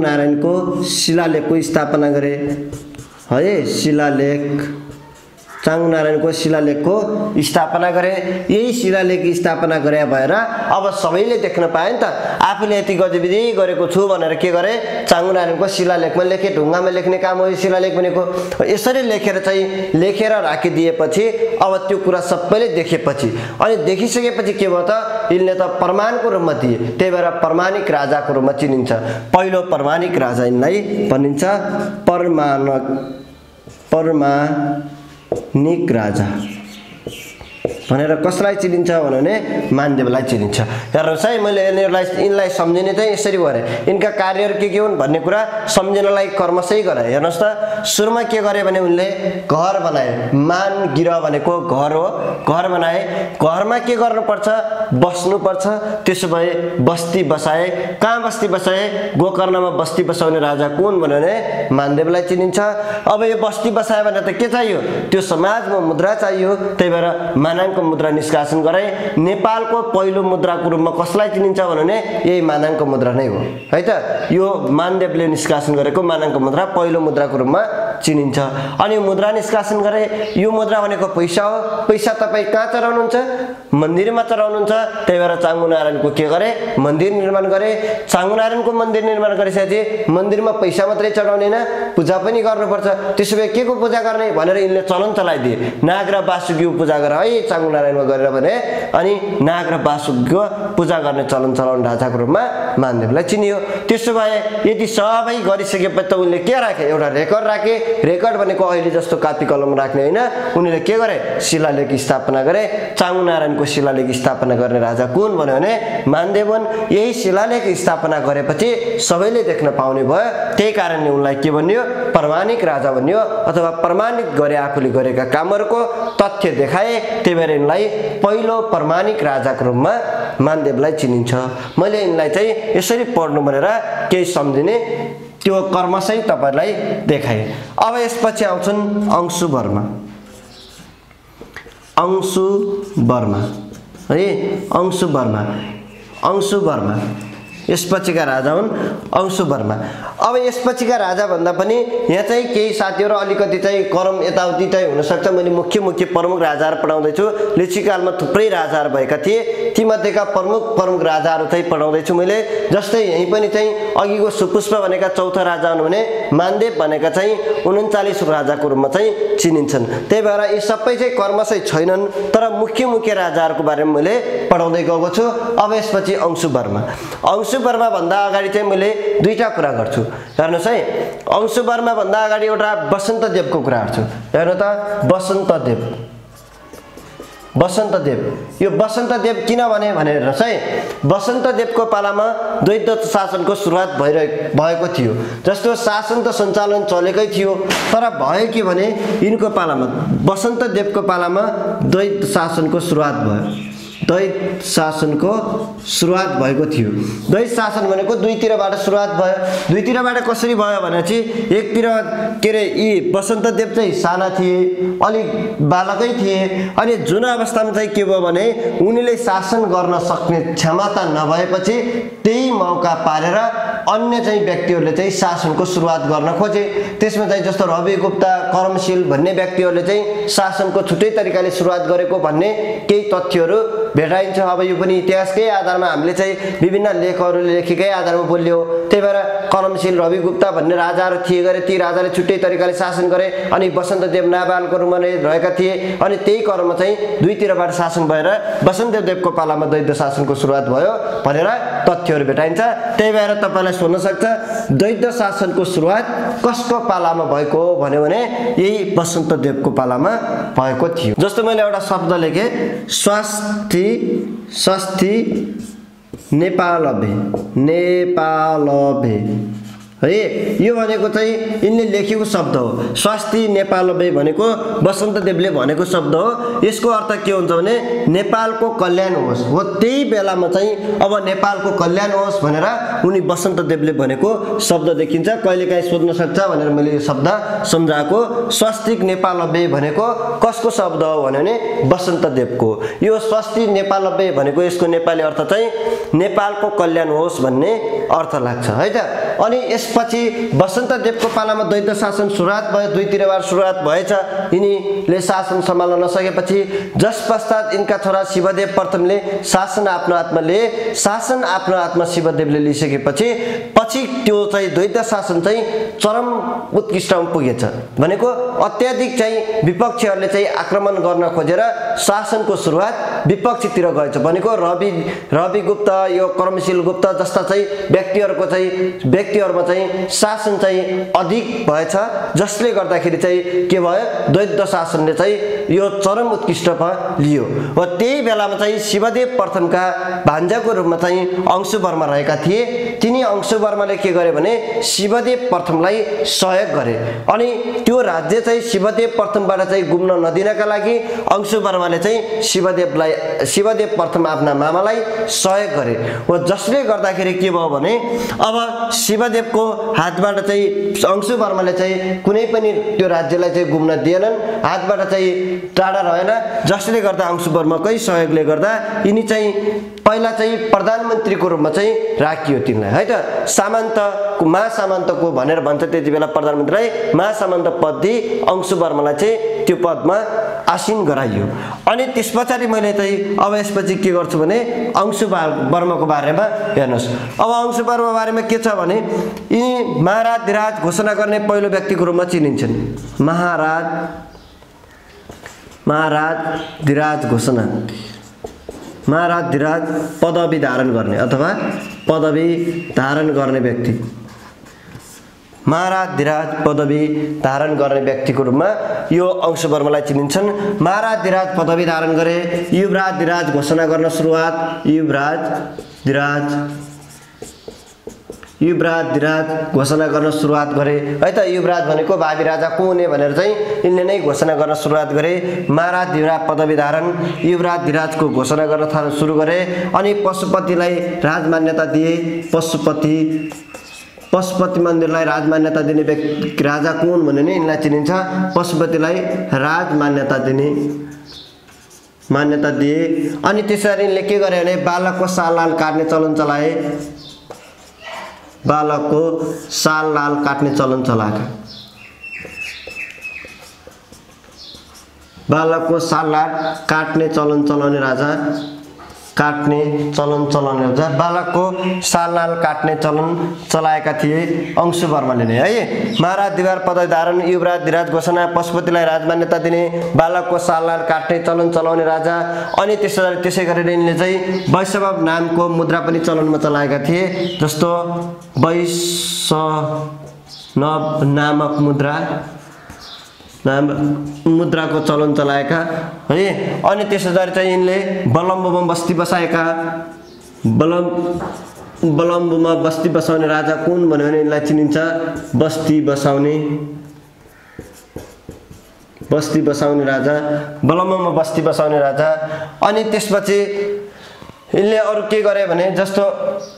नारायणको शिलालेखको स्थापना गरे है। शिलालेख चाङ्गु नारायणको शिलालेखको स्थापना गरे। यही शिलालेख स्थापना गरे भएर अब सबैले देख्न पाए नि त आफूले यति गतिविधि गरेको छु भनेर के गरे, चाङ्गु नारायणको शिलालेखमा लेखे। ढुङ्गामा लेख्ने काम हो यो शिलालेख भनेको। यसरी लेखेर राखिदिएपछि अब त्यो कुरा सबैले देखेपछि अनि देखिसकेपछि के भयो त, यिनले त प्रमाणको रूपमा दिए, त्यही भएर प्रमाणिक राजाको रूपमा चिनिन्छ। पहिलो प्रमाणिक राजा यिनलाई भनिन्छ प्रमाणिक राजा भनेर। कसलाई चिनिन्छ भने मानदेवलाई चिनिन्छ। हेर्नुहोस् है, मैले यिनलाई सम्झिने चाहिँ यसरी गरेँ। यिनका कार्यहरू के हुन् भन्ने कुरा सम्झिनलाई कर्मशै गराए। हेर्नुहोस् त, सुरुमा के गरे भने उनले घर बनाए। मान गिरह भनेको घर हो। घर बनाए। घरमा के गर्नुपर्छ, बस्नुपर्छ। त्यसो भए बस्ती बसाए। कहाँ बस्ती बसाए, गोकर्णमा बस्ती बसाउने राजा कुन भने मानदेवलाई चिनिन्छ। अब यो बस्ती बसायो भने त के चाहियो, त्यो समाजमा मुद्रा चाहियो। त्यही भएर मानाङको मुद्रा निष्कासन गरे। नेपालको पहिलो मुद्राको रूपमा कसलाई चिनिन्छ भने यही मानाङको मुद्रा नै हो है त। यो मानदेवले निष्कासन गरेको मानाङको मुद्रा पहिलो मुद्राको रूपमा चिनिन्छ। अनि मुद्रा निष्कासन गरे। यो मुद्रा भनेको पैसा हो। पैसा तपाईँ कहाँ चढाउनुहुन्छ, मन्दिरमा चढाउनुहुन्छ। त्यही भएर चाङ्गु नारायणको के गरे, मन्दिर निर्माण गरे। चाङ्गु नारायणको मन्दिर निर्माण गरिसकेपछि मन्दिरमा पैसा मात्रै चढाउने होइन, पूजा पनि गर्नुपर्छ। त्यसो भए के को पूजा गर्ने भनेर यिनले चलन चलाइदिए। नाग र वासुकीको पूजा गर है चाङ्गु नारायणमा गरेर भने। अनि नाग र वासुकीको पूजा गर्ने चलन चलाउने राजाको रूपमा मानदेवलाई चिनियो। त्यसो भए यदि सबै गरिसकेपछि त उनले के राखे, एउटा रेकर्ड राखे। रेकर्ड भनेको अहिले जस्तो कापी कलम राख्ने होइन। उनीले के गरे, शिलालेख स्थापना गरे। चाङ्गु नारायणको शिलालेख स्थापना गर्ने राजा कुन भन्यो भने मानदेव हुन्। यही शिलालेख स्थापना गरेपछि सबैले देख्न पाउने भयो। त्यही कारणले उनलाई के भनियो, प्रमाणिक राजा भनियो, अथवा प्रमाणित गरे आफूले गरेका कामहरूको तथ्य देखाए। त्यही भएर यिनलाई पहिलो प्रमाणिक राजाको रूपमा मानदेवलाई चिनिन्छ। मैले यिनलाई चाहिँ यसरी पढ्नु भनेर केही सम्झिने त्यो कर्मशै तपाईलाई देखाए। अब यसपछि आउँछन् अंशु वर्मा। अंशु वर्मा है, अंशु वर्मा यसपछिका राजा हुन् अंशु वर्मा। अब यसपछिका राजा भन्दा पनि यहाँ चाहिँ केही साथीहरू अलिकति चाहिँ करम यताउति चाहिँ हुनसक्छ। मैले मुख्य प्रमुख राजाहरू पढाउँदैछु। लिच्छवीकालमा थुप्रै राजाहरू भएका थिए, तीमध्येका प्रमुख राजाहरू चाहिँ पढाउँदैछु मैले। जस्तै यहीँ पनि चाहिँ अघिको सुपुष्प भनेका चौथो राजा हुन् भने मानदेव भनेका चाहिँ 39 राजाको रूपमा चाहिँ चिनिन्छन्। त्यही भएर यी सबै चाहिँ कर्मशै छैनन्, तर मुख्य राजाहरूको बारेमा मैले पढाउँदै गएको छु। अब यसपछि अंशु वर्मा भन्दा अगाडि चाहिँ मैले दुईटा कुरा गर्छु। हेर्नुहोस् है, अंशु वर्मा भन्दा अगाडि एउटा वसन्त देवको कुरा गर्छु। हेर्नु त, वसन्त देव। यो वसन्त देव किन भने हेर्नुहोस् है, वसन्त देवको पालामा द्वैत शासनको सुरुवात भएको थियो। जस्तो शासन त सञ्चालन चलेकै थियो, तर भयो के भने यिनको पालामा, वसन्त देवको पालामा द्वैत शासनको सुरुवात भयो। द्वैत शासनको सुरुवात भएको थियो। द्वैत शासन भनेको दुईतिरबाट सुरुवात भयो। दुईतिरबाट कसरी भयो भने चाहिँ एकतिर के अरे यी वसन्त देव चाहिँ साना थिए, अलिक बालकै थिए। अनि जुन अवस्थामा चाहिँ के भयो भने उनीले शासन गर्न सक्ने क्षमता नभएपछि त्यही मौका पारेर अन्य चाहिँ व्यक्तिहरूले चाहिँ शासनको सुरुवात गर्न खोजे। त्यसमा चाहिँ जस्तो रवि गुप्ता, कर्मशील भन्ने व्यक्तिहरूले चाहिँ शासनको छुट्टै तरिकाले सुरुवात गरेको भन्ने केही तथ्यहरू भेटाइन्छ। अब यो पनि इतिहासकै आधारमा हामीले चाहिँ विभिन्न लेखहरूले लेखेकै आधारमा बोल्यो। त्यही भएर कर्मशील, रवि गुप्ता भन्ने राजाहरू थिए गरे, ती राजाले छुट्टै तरिकाले शासन गरे। अनि वसन्त देव नाबालको रूपमा रहेका थिए। अनि त्यही क्रममा चाहिँ दुईतिरबाट शासन भएर वसन्त देवको पालामा द्वैत शासनको सुरुवात भयो भनेर तथ्यहरू भेटाइन्छ। त्यही भएर तपाईलाई सोध्न सक्छ द्वैत शासनको सुरुवात कसको पालामा भएको हो भन्यो भने यही वसन्त देवको पालामा भएको थियो। जस्तो मैले एउटा शब्द लेखेँ, षष्ठी नेपालभे है। यो भनेको चाहिँ यिनले लेखेको शब्द हो। स्वस्ति नेपालवे भनेको वसन्तदेवले भनेको शब्द हो। यसको अर्थ के हुन्छ भने नेपालको कल्याण होस्। हो त्यही बेलामा चाहिँ अब नेपालको कल्याण होस् भनेर उनी वसन्तदेवले भनेको शब्द देखिन्छ। कहिलेकाहीँ सोध्न सक्छ भनेर मैले यो शब्द सम्झाएको। स्वस्तिक नेपालवे भनेको कसको शब्द हो भने वसन्तदेवको। यो स्वस्ति नेपालवे भनेको यसको नेपाली अर्थ चाहिँ नेपालको कल्याण होस् भन्ने अर्थ लाग्छ है त। अनि यसपछि वसन्तदेवको पालामा द्वैत शासन सुरुवात भयो, दुईतिरबार सुरुवात भएछ। यिनीले शासन सम्हाल्न नसकेपछि जस पश्चात यिनका छोरा शिवदेव प्रथमले शासन आफ्नो हातमा शिवदेवले लिइसकेपछि पछि त्यो चाहिँ द्वैत शासन चाहिँ चरम उत्कृष्टमा पुगेछ। भनेको अत्याधिक चाहिँ विपक्षीहरूले चाहिँ आक्रमण गर्न खोजेर शासनको सुरुवात विपक्षीतिर गएछ। भनेको रवि गुप्त, यो कर्मशील गुप्त जस्ता चाहिँ व्यक्तिहरुमा चाहिँ शासन चाहिँ अधिक भएछ, जसले गर्दाखेरि चाहिँ के भयो द्वैत शासनले चाहिँ यो चरम उत्कृष्टमा लियो। र त्यही बेलामा चाहिँ शिवदेव प्रथमका भान्जाको रूपमा चाहिँ अंशुवर्मा रहेका थिए। तिनी अंशुवर्माले के गरे भने शिवदेव प्रथमलाई सहयोग गरे। अनि त्यो राज्य चाहिँ शिवदेव प्रथमबाट चाहिँ गुम्न नदिनका लागि अंशुवर्माले चाहिँ शिवदेव प्रथम आफ्ना मामालाई सहयोग गरे। र जसले गर्दाखेरि के भयो भने अब शिवदेवको हातबाट चाहिँ अंशुवर्माले चाहिँ कुनै पनि त्यो राज्यलाई चाहिँ गुम्न दिएनन्, हातबाट चाहिँ टाढा रहेन। जसले गर्दा अंशुवर्माकै सहयोगले गर्दा यिनी चाहिँ पहिला चाहिँ प्रधानमन्त्रीको रूपमा चाहिँ राखियो तिनलाई है त। महासामन्तको भनेर भन्छ त्यति बेला प्रधानमन्त्रीलाई। महासामन्त पद दिई अंशुवर्मालाई चाहिँ त्यो पदमा आसीन गराइयो। अनि त्यसपछि मैले चाहिँ अब यसपछि के गर्छु भने अंशुवर्माको बारेमा हेर्नुस्। अब अंशुवर्मा बारेमा के छ भने यिनी महाराज घोषणा गर्ने पहिलो व्यक्तिको रूपमा चिनिन्छन्। महाराज घोषणा, महाराज पदवी धारण गर्ने अथवा पदवी धारण गर्ने व्यक्ति, महाराज पदवी धारण गर्ने व्यक्तिको रूपमा यो अंशुवर्मालाई चिनिन्छन्। महाराज पदवी धारण गरे, युवराज घोषणा गर्न सुरुवात, युवराज घोषणा गर्न सुरुवात गरे है त। युवराज भनेको भावी राजा को हुने भनेर चाहिँ यिनले नै घोषणा गर्न सुरुवात गरे। महाराज पदवी धारण युवराजको घोषणा गर्न सुरु गरे। अनि पशुपतिलाई राजमान्यता दिए। पशुपति मन्दिरलाई राजमान्यता दिने व्यक्ति राजा कुन भने नि यिनलाई चिनिन्छ। पशुपतिलाई राजमान्यता दिए। अनि त्यसरी यिनले के गरे भने बालकको साललाल काट्ने चलन चलाए। बालकको साललाल काट्ने चलन चलाएका। बालकको साललाल काट्ने चलन चलाउने राजा, बालकको साललाल काट्ने चलन चलाएका थिए अंशुवर्माले नै है। महाराज पदवी धारण, युवराज घोषणा, पशुपतिलाई राजमान्यता दिने, बालकको साललाल काट्ने चलन चलाउने राजा। अनि त्यसै गरेर यिनले चाहिँ वैष्णव नामको मुद्रा पनि चलनमा चलाएका थिए। जस्तो वैष्णव नामक मुद्राको चलन चलाएका है। अनि त्यसैगरी चाहिँ यिनले बलम्बुमा बस्ती बसाएका। बलम्बुमा बस्ती बसाउने राजा कुन भन्यो भने यिनलाई चिनिन्छ। बस्ती बसाउने राजा, बलम्बुमा बस्ती बसाउने राजा। अनि त्यसपछि यिनले अरु के गरे भने जस्तो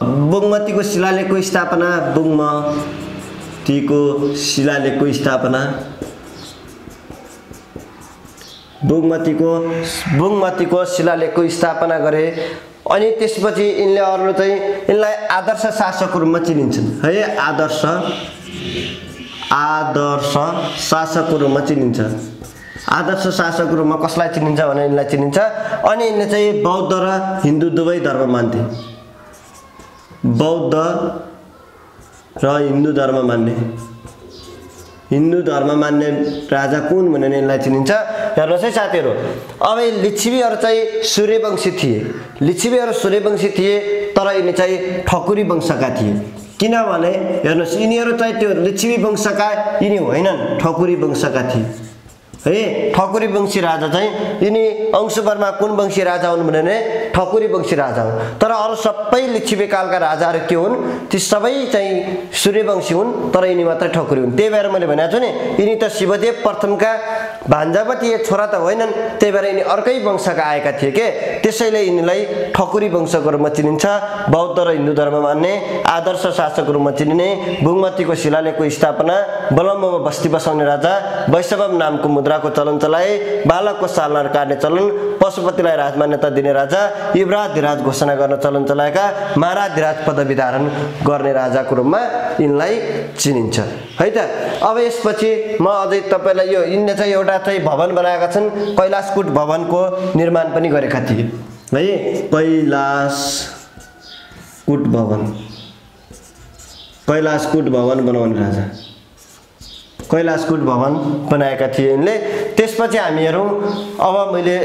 बुगमतीको शिलालेखको स्थापना, बुगमतीको शिलालेखको स्थापना गरे। अनि त्यसपछि यिनले अरु चाहिँ यिनलाई आदर्श शासकको रूपमा चिनिन्छन् है। आदर्श शासकको रूपमा चिनिन्छ। आदर्श शासकको रूपमा कसलाई चिनिन्छ भने यिनलाई चिनिन्छ। अनि यिनले चाहिँ बौद्ध र हिन्दू दुवै धर्म मान्थे। बौद्ध र हिन्दू धर्म मान्ने राजा कुन भने यिनलाई चिनिन्छ। हेर्नुहोस् है साथीहरु, अब लिच्छवीहरु चाहिँ सूर्यवंशी थिए, तर यिनी चाहिँ ठकुरी वंशका थिए। किनभने हेर्नुहोस् यिनीहरु चाहिँ त्यो लिच्छवी वंशका यिनी होइनन्, ठकुरी वंशका थिए। है ठकुरी वंशी राजा चाहिँ यिनी अंशुवर्मा कुन वंशी राजा हुन् भने ठकुरी वंशी राजा हुन्। तर अरु सबै लिच्छवी कालका राजाहरू के हुन् ती सबै चाहिँ सूर्यवंशी हुन् तर यिनी मात्र ठकुरी हुन्। त्यही भएर मैले भनेको छु नि यिनी त शिवदेव प्रथमका भान्जावती छोरा त होइनन्, त्यही भएर यिनी अर्कै वंशका आएका थिए के, त्यसैले यिनीलाई ठकुरी वंशको रूपमा चिनिन्छ। बौद्ध र हिन्दू धर्म मान्ने आदर्श शासकको रूपमा चिनिने, बुङमतीको शिलालेखको स्थापना, बलम्बमा बस्ती बसाउने राजा, वैशव नामको मुद्राको चलन चलाए, बालकको सालना काट्ने चलन, पशुपतिलाई राजमान्यता दिने राजा, युवराजधिराज घोषणा गर्न चलन चलाएका, महाराजधिराज पदवी धारण गर्ने राजाको रूपमा यिनलाई चिनिन्छ है त। अब यसपछि म अझै तपाईलाई यो यिनले चाहिँ एउटा चाहिँ भवन बनाएका छन्, कैलाशकूट भवनको निर्माण पनि गरेका थिए है। कैलाशकूट भवन, कैलाशकूट भवन बनाउने राजा, कैलाशकूट भवन बनाएका थिए यिनले। त्यसपछि हामी हेरौँ अब मैले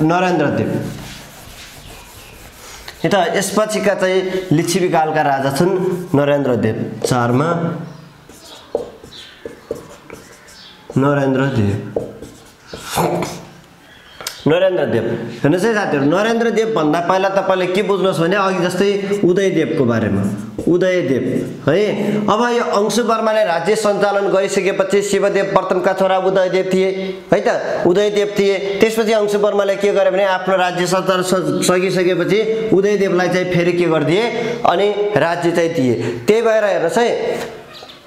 नरेन्द्रदेव, यता यसपछिका चाहिँ लिच्छवी कालका राजा छन् नरेन्द्रदेव। 4 मा नरेन्द्रदेव, नरेन्द्रदेव हेर्नुहोस् है साथीहरू, नरेन्द्रदेव भन्दा पहिला तपाईले के बुझ्नुहोस् भने अघि जस्तै उदयदेवको बारेमा, उदयदेव है। अब यो अंशुवर्माले राज्य सञ्चालन गरिसकेपछि शिवदेव प्रथमका छोरा उदयदेव थिए है त, उदयदेव थिए। त्यसपछि अंशुवर्माले के गरे भने आफ्नो राज्य सञ्चालन सकिसकेपछि उदयदेवलाई चाहिँ फेरि के गरिदिए अनि राज्य चाहिँ दिए। त्यही भएर हेर्नुहोस् है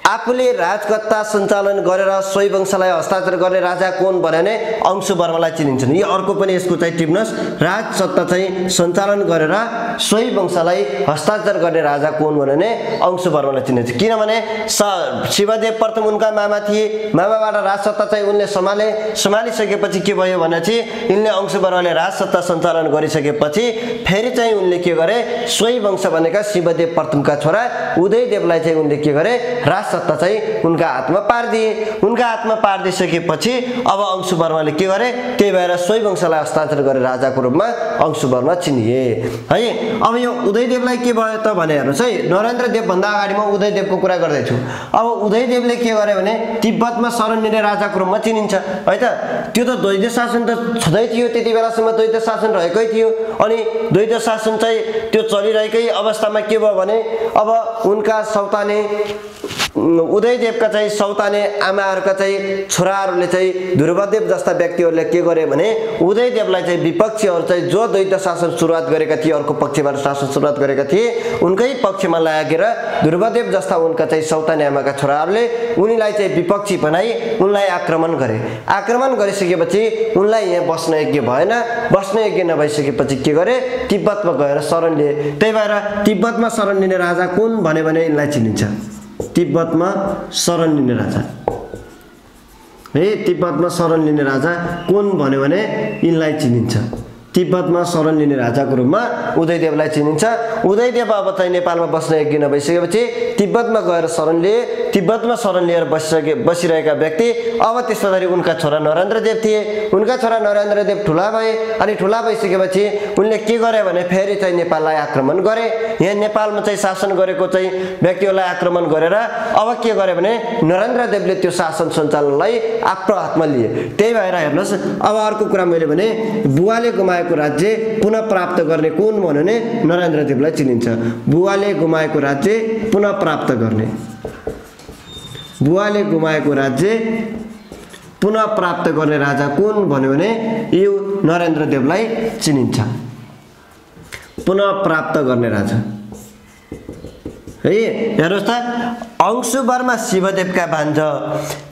आफूले राजकत्ता सञ्चालन गरेर सोही वंशलाई हस्तान्तरण गर्ने राजा कोन भने अंशुवर्मालाई चिनिन्छन्। यो अर्को पनि यसको चाहिँ टिप्नुहोस्, राजसत्ता चाहिँ सञ्चालन गरेर सोही वंशलाई हस्तान्तरण गर्ने राजा कोन भने अंशुवर्मालाई चिनिन्छ। किनभने शिवदेव प्रथम उनका मामा थिए, मामाबाट राजसत्ता चाहिँ उनले सम्हालिसकेपछि के भयो भने चाहिँ यिनले अंशुवर्माले राजसत्ता सञ्चालन गरिसकेपछि फेरि चाहिँ उनले के गरे सोही वंश भनेका शिवदेव प्रथमका छोरा उदयदेवलाई चाहिँ उनले के गरे राजसत्ता चाहिँ उनका हातमा पारिदिए। उनका हातमा पारिदिसकेपछि अब अंशुवर्माले के गरे, त्यही भएर सोही वंशलाई हस्तान्तरण गरे राजाको रूपमा अंशुवर्मा चिनिए है। अब यो उदयदेवलाई के भयो त भने हेर्नुहोस् है, नरेन्द्रदेव भन्दा अगाडि म उदयदेवको कुरा गर्दैछु। अब उदयदेवले के गरे भने तिब्बतमा शरण लिने राजाको रूपमा चिनिन्छ है त। त्यो त द्वैध शासन त छँदै थियो, त्यति बेलासम्म द्वैध शासन रहेकै थियो। अनि द्वैध शासन चाहिँ त्यो चलिरहेकै अवस्थामा के भयो भने अब उनका सौताने उदयदेवका चाहिँ सौताने आमाहरूका चाहिँ छोराहरूले चाहिँ ध्रुवदेव जस्ता व्यक्तिहरूले के गरे भने उदयदेवलाई चाहिँ विपक्षीहरू चाहिँ जो द्वैत शासन सुरुवात गरेका थिए, अर्को पक्षबाट शासन सुरुवात गरेका थिए, उनकै पक्षमा लागेर ध्रुवदेव जस्ता उनका चाहिँ सौताने आमाका छोराहरूले उनीलाई चाहिँ विपक्षी बनाई उनलाई आक्रमण गरे। आक्रमण गरिसकेपछि उनलाई यहाँ बस्न योग्य भएन, बस्न योग्य नभइसकेपछि के गरे तिब्बतमा गएर शरण लिए। त्यही भएर तिब्बतमा शरण लिने राजा कुन भने यिनलाई चिनिन्छ, तिब्बतमा शरण लिने राजा है। तिब्बतमा शरण लिने राजा कुन भन्यो भने यिनलाई चिनिन्छ, तिब्बतमा शरण लिने राजाको रूपमा उदयदेवलाई चिनिन्छ। उदयदेव अब चाहिँ नेपालमा बस्न योग्य नभइसकेपछि तिब्बतमा गएर शरण लिए। तिब्बतमा शरण लिएर बसिरहेका व्यक्ति अब त्यसपछि उनका छोरा नरेन्द्रदेव थिए। उनका छोरा नरेन्द्रदेव ठुला भए अनि ठुला भइसकेपछि उनले के गरे भने फेरि चाहिँ नेपाललाई आक्रमण गरे। यहाँ नेपालमा चाहिँ शासन गरेको चाहिँ व्यक्तिहरूलाई आक्रमण गरेर अब के गरे भने नरेन्द्रदेवले त्यो शासन सञ्चालनलाई आफ्नो हातमा लिए। त्यही भएर हेर्नुहोस् अब अर्को कुरा मैले भने बुवाले गुमाएको राज्य पुनः प्राप्त गर्ने कुन भन्यो भने नरेन्द्रदेवलाई चिनिन्छ। बुवाले गुमाएको राज्य पुनः प्राप्त गर्ने, बुवाले गुमाएको राज्य पुनः प्राप्त गर्ने राजा कुन भन्यो भने यो नरेन्द्रदेवलाई चिनिन्छ। पुनः प्राप्त गर्ने राजा है। हेर्नुहोस् त अंशुवर्मा शिवदेवका भान्जा,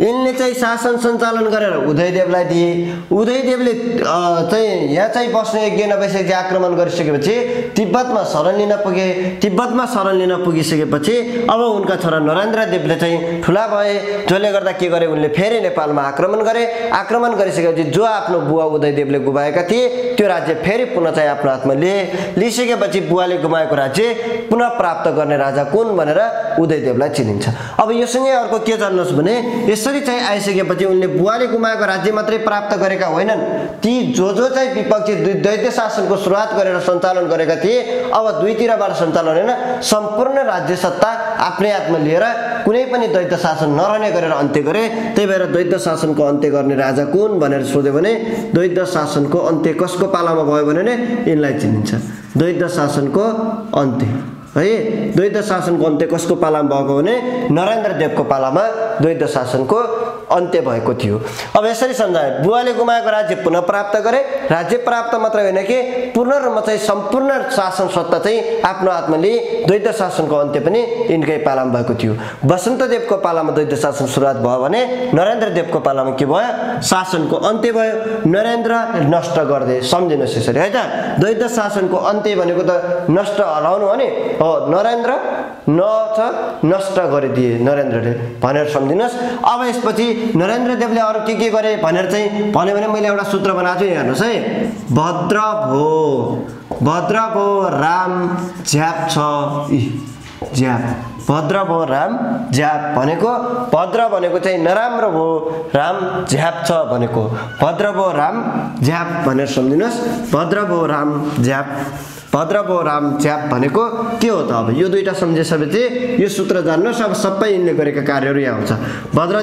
यिनले चाहिँ शासन सञ्चालन गरेर उदयदेवलाई दिए। उदयदेवले चाहिँ यहाँ चाहिँ बस्न योग्य नभइसकेपछि आक्रमण गरिसकेपछि तिब्बतमा शरण लिन पुगे। तिब्बतमा शरण लिन पुगिसकेपछि अब उनका छोरा नरेन्द्रदेवले चाहिँ ठुला भए, जसले गर्दा के गरे उनले फेरि नेपालमा आक्रमण गरे। आक्रमण गरिसकेपछि जो आफ्नो बुवा उदयदेवले गुमाएका थिए त्यो राज्य फेरि पुनः चाहिँ आफ्नो हातमा लिए। लिइसकेपछि बुवाले गुमाएको राज्य पुनः प्राप्त गर्ने राजा कुन भनेर उदयदेवलाई चिनिन्छ। अब योसँगै अर्को के जान्नुहोस् भने यसरी चाहिँ आइसकेपछि उनले बुवाले गुमाएको राज्य मात्रै प्राप्त गरेका होइनन्, ती जो चाहिँ विपक्षी दैत्य शासनको सुरुवात गरेर सञ्चालन गरेका थिए अब दुईतिरबाट सञ्चालन होइन, सम्पूर्ण राज्य सत्ता आफ्नै हातमा लिएर कुनै पनि दैत्य शासन नरहने गरेर अन्त्य गरे। त्यही भएर दैत्य शासनको अन्त्य गर्ने राजा कुन भनेर सोध्यो भने दैत्य शासनको अन्त्य कसको पालामा भयो भने यिनलाई चिनिन्छ। दैत्य शासनको अन्त्य है, द्वैत शासनको अन्त्य कसको पालामा भएको भने नरेन्द्रदेवको पालामा द्वैत शासनको अन्त्य भएको थियो। अब यसरी सम्झाए बुवाले गुमाएको राज्य पुनः प्राप्त गरे। राज्य प्राप्त मात्र होइन कि पूर्ण रूपमा चाहिँ सम्पूर्ण शासन सत्ता चाहिँ आफ्नो हातमा लिए। द्वैत शासनको अन्त्य पनि यिनकै पालामा भएको थियो। वसन्तदेवको पालामा द्वैत शासन सुरुवात भयो भने नरेन्द्रदेवको पालामा के भयो? शासनको अन्त्य भयो। नरेन्द्र नष्ट गर्दै, सम्झिनुहोस् यसरी है त। द्वैत शासनको अन्त्य भनेको त नष्ट हराउनु हो नि, हो नरेन्द्र नष्ट गरिदिए नरेन्द्रले भनेर सम्झिनुहोस्। अब यसपछि नरेन्द्रदेवले अरू के गरे भनेर चाहिँ भन्यो भने मैले एउटा सूत्र बनाएको छु, हेर्नुहोस् है। भद्र भो राम झ्याप छ झ्याप, भद्र भो राम झ्याप भनेको भद्र भनेको चाहिँ नराम्रो भो, राम झ्याप छ भनेको भद्र भो राम झ्याप भनेर सम्झिनुहोस्। भद्र भो राम झ्याप, भद्र भो राम झ्याप भनेको के हो त? अब यो दुईटा सम्झिसकेपछि यो सूत्र जान्नुहोस्। अब सबै यिनले गरेका कार्यहरू यहाँ आउँछ। भद्र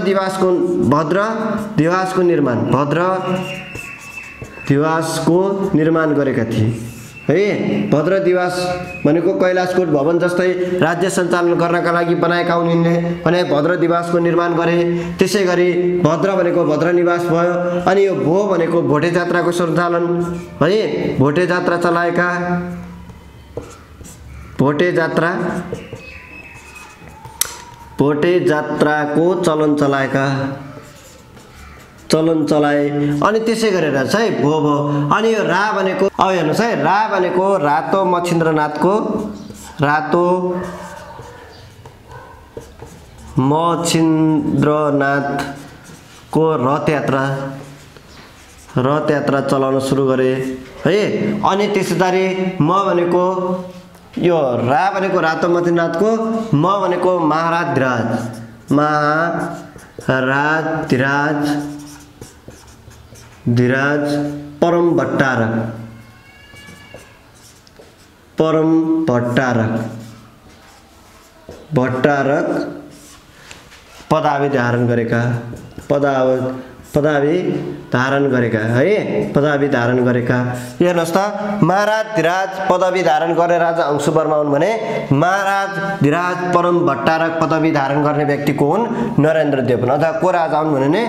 दिवासको निर्माण गरेका थिए है। भद्र दिवास भनेको कैलाशकोट भवन जस्तै राज्य सञ्चालन गर्नका लागि बनाएका हुन् यिनले भने भद्र दिवासको निर्माण गरे। त्यसै गरी भद्र भनेको भद्र निवास भयो। अनि यो भो भनेको भोटे जात्राको सञ्चालन है, भोटे जात्रा चलाएका, भोटे जात्राको चलन चलाए। अनि त्यसै गरेर चाहिँ भो भो। अनि यो रा भनेको अब हेर्नुहोस् है, रा भनेको रातो मच्छिन्द्रनाथको रथ यात्रा चलाउन सुरु गरे है। अनि त्यसैगरी म भनेको यो रा भनेको रातो मच्छिन्द्रनाथको, म भनेको महाराज परम भट्टारक पदावि धारण गरेका हेर्नुहोस् त। महाराज धिराज पदवी धारण गर्ने राजा अंशुवर्मा हुन् भने महाराज धिराज परम भट्टारक पदवी धारण गर्ने व्यक्ति को हुन्? नरेन्द्रदेव हुन्। अथवा को राजा हुन् भने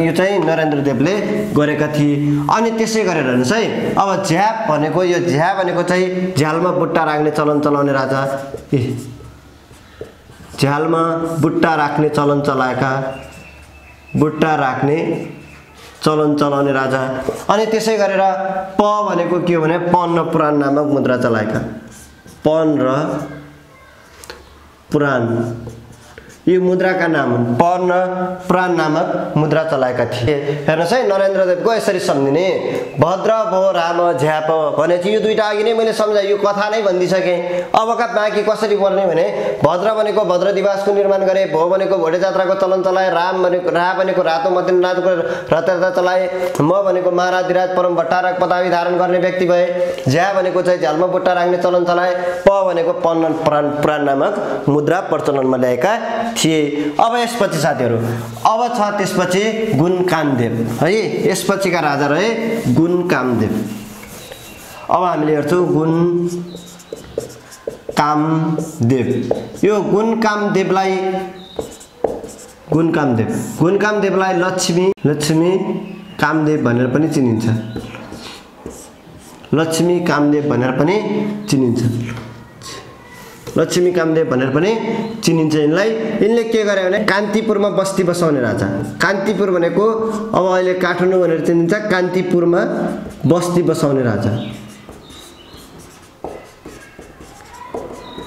यो चाहिँ नरेन्द्रदेवले गरेका थिए। अनि त्यसै गरेर हेर्नुहोस् है, अब झ्याप भनेको यो झ्याप भनेको चाहिँ झ्यालमा बुट्टा राख्ने चलन चलाउने राजा, झ्यालमा बुट्टा राख्ने चलन चलाएका, बुट्टा राख्ने चलन चलाउने राजा। अनि त्यसै गरेर प भनेको के हो भने पन्न पुराण नामक मुद्रा चलाएका, पन र पुराण यो मुद्राका नाम हुन्। पन र पुराण नामक मुद्रा चलाएका थिए। हेर्नुहोस् है, नरेन्द्रदेवको यसरी सम्झिने। भद्र भो राम झ्याप भनेपछि यो दुईटा अघि नै मैले सम्झाएँ, यो कथा नै भनिदिइसकेँ। अबका बाँकी कसरी गर्ने भने भद्र भनेको भद्र दिवासको निर्माण गरे, भो भनेको भोटे जात्राको चलन चलाए, रा भनेको रातो मच्छिन्द्रनाथको रथ यात्रा चलाए, म भनेको महाराज धिराज परम भट्टारक पदवी धारण गर्ने व्यक्ति भए, झ्या भनेको चाहिँ झ्यालमा बुट्टा राख्ने चलन चलाए, प भनेको पन्न पुराण नामक मुद्रा प्रचलनमा ल्याएका थिए। अब यसपछि साथीहरू अब छ त्यसपछि गुणकामदेव है। यसपछिका राजा रहे गुणकामदेव। अब हामीले हेर्छौँ गुणकामदेव। यो गुणकामदेवलाई लक्ष्मी कामदेव भनेर पनि चिनिन्छ। लक्ष्मी कामदेव भनेर पनि चिनिन्छ। यिनले के गरे भने कान्तिपुरमा बस्ती बसाउने राजा। कान्तिपुर भनेको अब अहिले काठमाडौँ भनेर चिनिन्छ। कान्तिपुरमा बस्ती बसाउने राजा,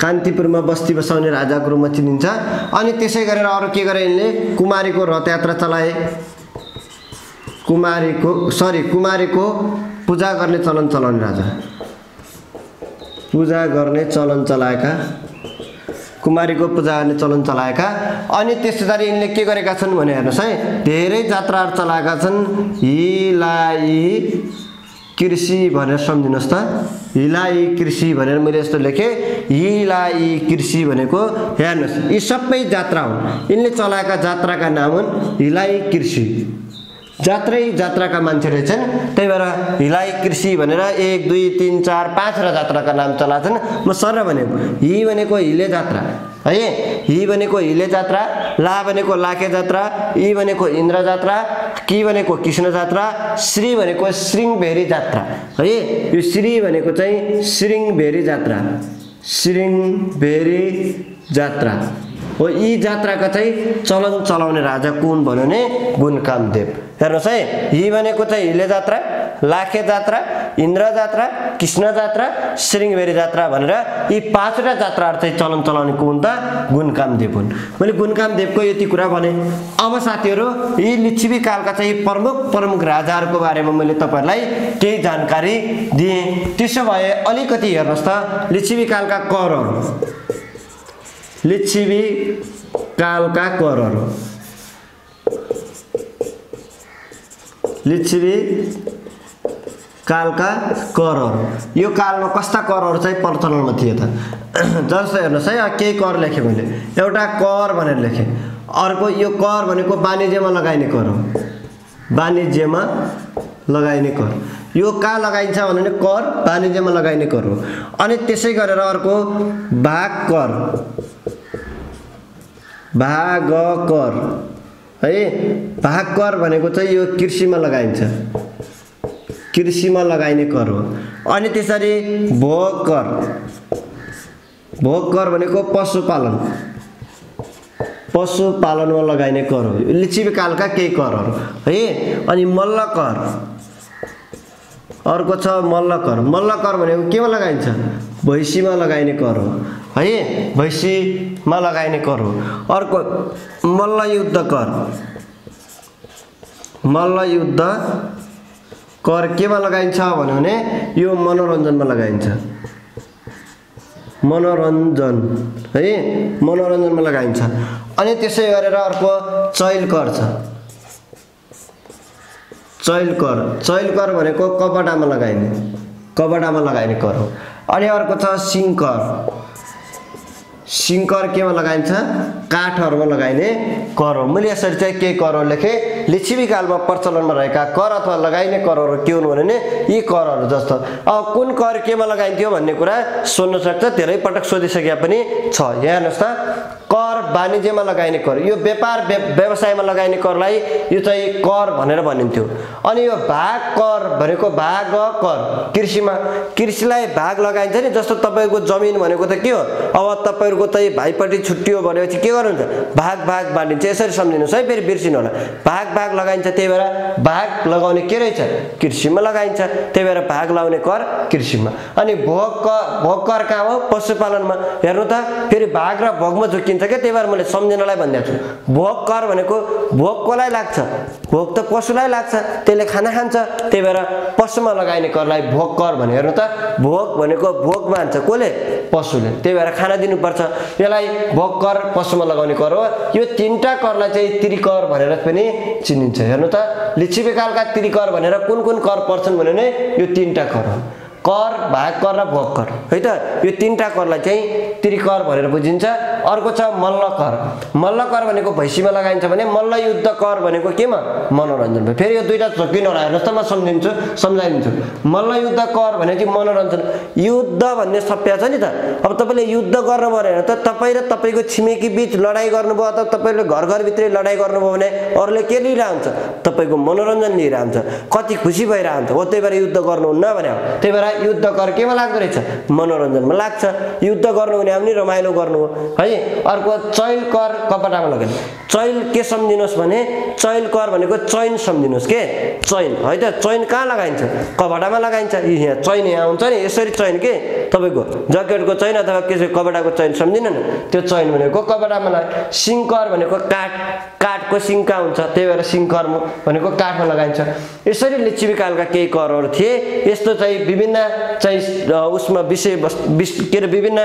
कान्तिपुरमा बस्ती बसाउने राजाको रूपमा चिनिन्छ। अनि त्यसै गरेर अरू के गरे यिनले? कुमारीको रथ यात्रा चलाए, कुमारीको पूजा गर्ने चलन चलाउने राजा, पूजा गर्ने चलन चलाएका कुमारीको पूजा गर्ने चलन चलाएका। अनि त्यसैगरी यिनले के गरेका छन् भने हेर्नुहोस् है, धेरै जात्राहरू चलाएका छन्। हिलाई कृषि भनेर सम्झिनुहोस् त, हिलाई कृषि भनेर मैले यस्तो लेखेँ। हिलाई कृषि भनेको हेर्नुहोस् यी सबै जात्रा हुन्, यिनले चलाएका जात्राका नाम हुन् हिलाई कृषि। जात्राका मान्छे रहेछन्, त्यही भएर हिलाई कृषि भनेर 1 2 3 4 5 जात्राका नाम चलाछन्। म सर भनेको हि भनेको हिले जात्रा है, हि भनेको हिले जात्रा, ला भनेको लाखे जात्रा, इ भनेको इन्द्र जात्रा, कि भनेको कृष्ण जात्रा, श्री भनेको श्रृंगबेरी जात्रा है। यो श्री भनेको चाहिँ श्रृंगबेरी जात्रा, श्रृंगबेरी जात्रा हो। यी जात्राका चाहिँ चलन चलाउने राजा कुन भन्यो भने गुणकामदेव। हेर्नुहोस् है, हि भनेको चाहिँ हिले जात्रा, लाखे जात्रा, इन्द्र जात्रा, कृष्ण जात्रा, श्रृंगबेरी जात्रा भनेर यी 5वटा जात्राहरू चाहिँ चलन चलाउने कुन त गुणकामदेव हुन्। मैले गुणकामदेवको यति कुरा भने। अब साथीहरू यी लिच्छवी कालका चाहिँ प्रमुख राजाहरूको बारेमा मैले तपाईहरुलाई केही जानकारी दिएँ। त्यसो भए अलिकति हेर्नुहोस् त लिच्छवी कालका करहरू, लिच्छवी कालका करहरू, लिच्छवी कालका करहरू। यो कालमा कस्ता करहरू चाहिँ प्रचलनमा थिए त? जस्तै हेर्नुहोस् है, केही कर लेखेँ मैले। एउटा कर भनेर लेखेँ, अर्को यो कर भनेको वाणिज्यमा लगाइने कर हो, वाणिज्यमा लगाइने कर। यो कहाँ लगाइन्छ भने कर वाणिज्यमा लगाइने कर हो। अनि त्यसै गरेर अर्को भाग कर, भाग कर है। भाग कर भनेको चाहिँ यो कृषिमा लगाइन्छ, कृषिमा लगाइने कर हो। अनि त्यसरी भोग कर, भोग कर भनेको पशुपालन, पशुपालनमा लगाइने कर हो। लिच्छवी कालका केही करहरू है। अनि मल्ल कर, अर्को छ मल्ल कर। मल्ल कर भनेको केमा लगाइन्छ? भैँसीमा लगाइने कर हो है, भैँसीमा लगाइने कर हो। अर्को मल्ल युद्ध कर, मल्ल युद्ध कर केमा लगाइन्छ भने यो मनोरञ्जनमा लगाइन्छ, मनोरञ्जन है, मनोरञ्जनमा लगाइन्छ। अनि त्यसै गरेर अर्को चैल कर छ, चैल कर, चैल कर भनेको कपडामा लगाइने, कपडामा लगाइने कर हो। अनि अर्को छ सिंकर, सिंकर केमा लगाइन्छ? काठहरुमा लगाइने कर हो। मैले यसरी चाहिँ के करहरु लेखे? लिच्छवी कालमा प्रचलनमा रहेका कर अथवा लगाइने करहरु के हुन् भने यी करहरु जस्तो। अब कुन कर केमा लगाइन्थ्यो भन्ने कुरा सोध्न सक्छ, धेरै पटक सोधिसके पनि छ। यहाँ हेर्नुस् त, कर वाणिज्यमा लगाइने कर, यो व्यापार व्यवसायमा लगाइने करलाई यो चाहिँ कर भनेर भनिन्थ्यो। अनि यो भाग कर भनेको भाग कर, कृषिमा, कृषिलाई भाग लगाइन्छ नि। जस्तो तपाईको जमिन भनेको त के हो? अब तपाईहरुको चाहिँ भाइपट्टि छुट्टियो भनेपछि के गर्नुहुन्छ? भाग भाग बाँडिन्छ। यसरी सम्झिनुस् है, फेरि बिर्सिनु होला। भाग भाग लगाइन्छ, त्यही भएर भाग लगाउने के रहेछ? कृषिमा लगाइन्छ, त्यही भएर भाग लगाउने कर कृषिमा। अनि भोग कर कहाँ हो? पशुपालनमा। हेर्नु त, फेरि भाग र भोगमा झुकिन्छ के, त्यही भएर मैले सम्झिनलाई भनिदिएको छु। भोग कर भनेको भोग कसलाई लाग्छ? भोग त पशुलाई लाग्छ, त्यसले खाना खान्छ, त्यही भएर पशुमा लगाइने करलाई भोग कर भने। हेर्नु त, भोग भनेको भोग मान्छ कसले? पशुले, त्यही भएर खाना दिनुपर्छ। यसलाई भोग कर पशुमा लगाउने कर हो। यो तीनटा करलाई चाहिँ त्रिकर भनेर पनि चिनिन्छ। हेर्नु त, लिच्छवी कालका त्रिकर भनेर कुन कुन कर पर्छन् भने यो तीनटा कर हो, कर, भाग कर र भोग कर है त। यो तीनटा करलाई चाहिँ त्रिकर भनेर बुझिन्छ। अर्को छ मल्ल कर। मल्ल कर भनेको भैँसीमा लगाइन्छ भने मल्ल युद्ध कर भनेको केमा? मनोरञ्जनमा। फेरि यो दुईटा झोकिन होला, हेर्नुहोस् त, म सम्झाइदिन्छु। मल्ल युद्ध कर भने चाहिँ मनोरञ्जन। युद्ध भन्ने शब्द छ नि त। अब तपाईले युद्ध गर्नु पर्यो भने त तपाई र तपाईको छिमेकी बीच लडाई गर्नुभयो अथवा तपाईले घर भित्रै लडाई गर्नुभयो भने अरूले के लिइरहन्छ? तपाईको मनोरञ्जन लिइरहन्छ, कति खुसी भइरहन्छ हो। त्यही भएर युद्ध गर्नुहुन्न भने हो। त्यही भएर युद्ध कर केमा लाग्दो रहेछ? मनोरञ्जनमा लाग्छ। युद्ध गर्नु भने पनि रमाइलो गर्नु हो है। अर्को चैल कर कपडामा लगाइने। चैल के सम्झिनुहोस् भने चैल कर भनेको चैन सम्झिनुहोस् के चैन है त चैन कहाँ लगाइन्छ कपडामा लगाइन्छ यहाँ चैन यहाँ हुन्छ नि यसरी चैन के तपाईको ज्याकेटको चैन अथवा के कपडाको चैन सम्झिनु न त्यो चैन भनेको कपडामा लगाइन्छ सिङकर भनेको काठको सिङका हुन्छ त्यही भएर सिङकर भनेको काठमा लगाइन्छ यसरी लिच्छवी कालका केही करहरू थिए यस्तो चाहिँ विभिन्न चाहिँ उसमा विभिन्न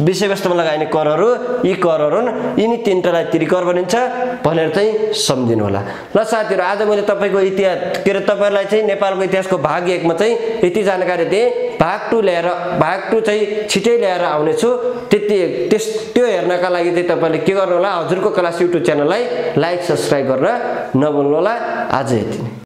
विषयवस्तुमा लगाइने करहरू यी करहरू यिनी तीनटालाई त्रिकर भनिन्छ भनेर चाहिँ सम्झिनु होला ल साथीहरु आज मैले तपाईको इतिहास तपाईहरुलाई चाहिँ नेपालको इतिहासको भाग 1 मा चाहिँ यति जानकारी दिए भाग 2 चाहिँ छिटै ल्याएर आउने छु त्यो हेर्नका लागि चाहिँ तपाईले के गर्नु होला हजुरको क्लास युट्युब च्यानललाई लाइक सब्स्क्राइब गर्न नभुल्नु होला आज यति नै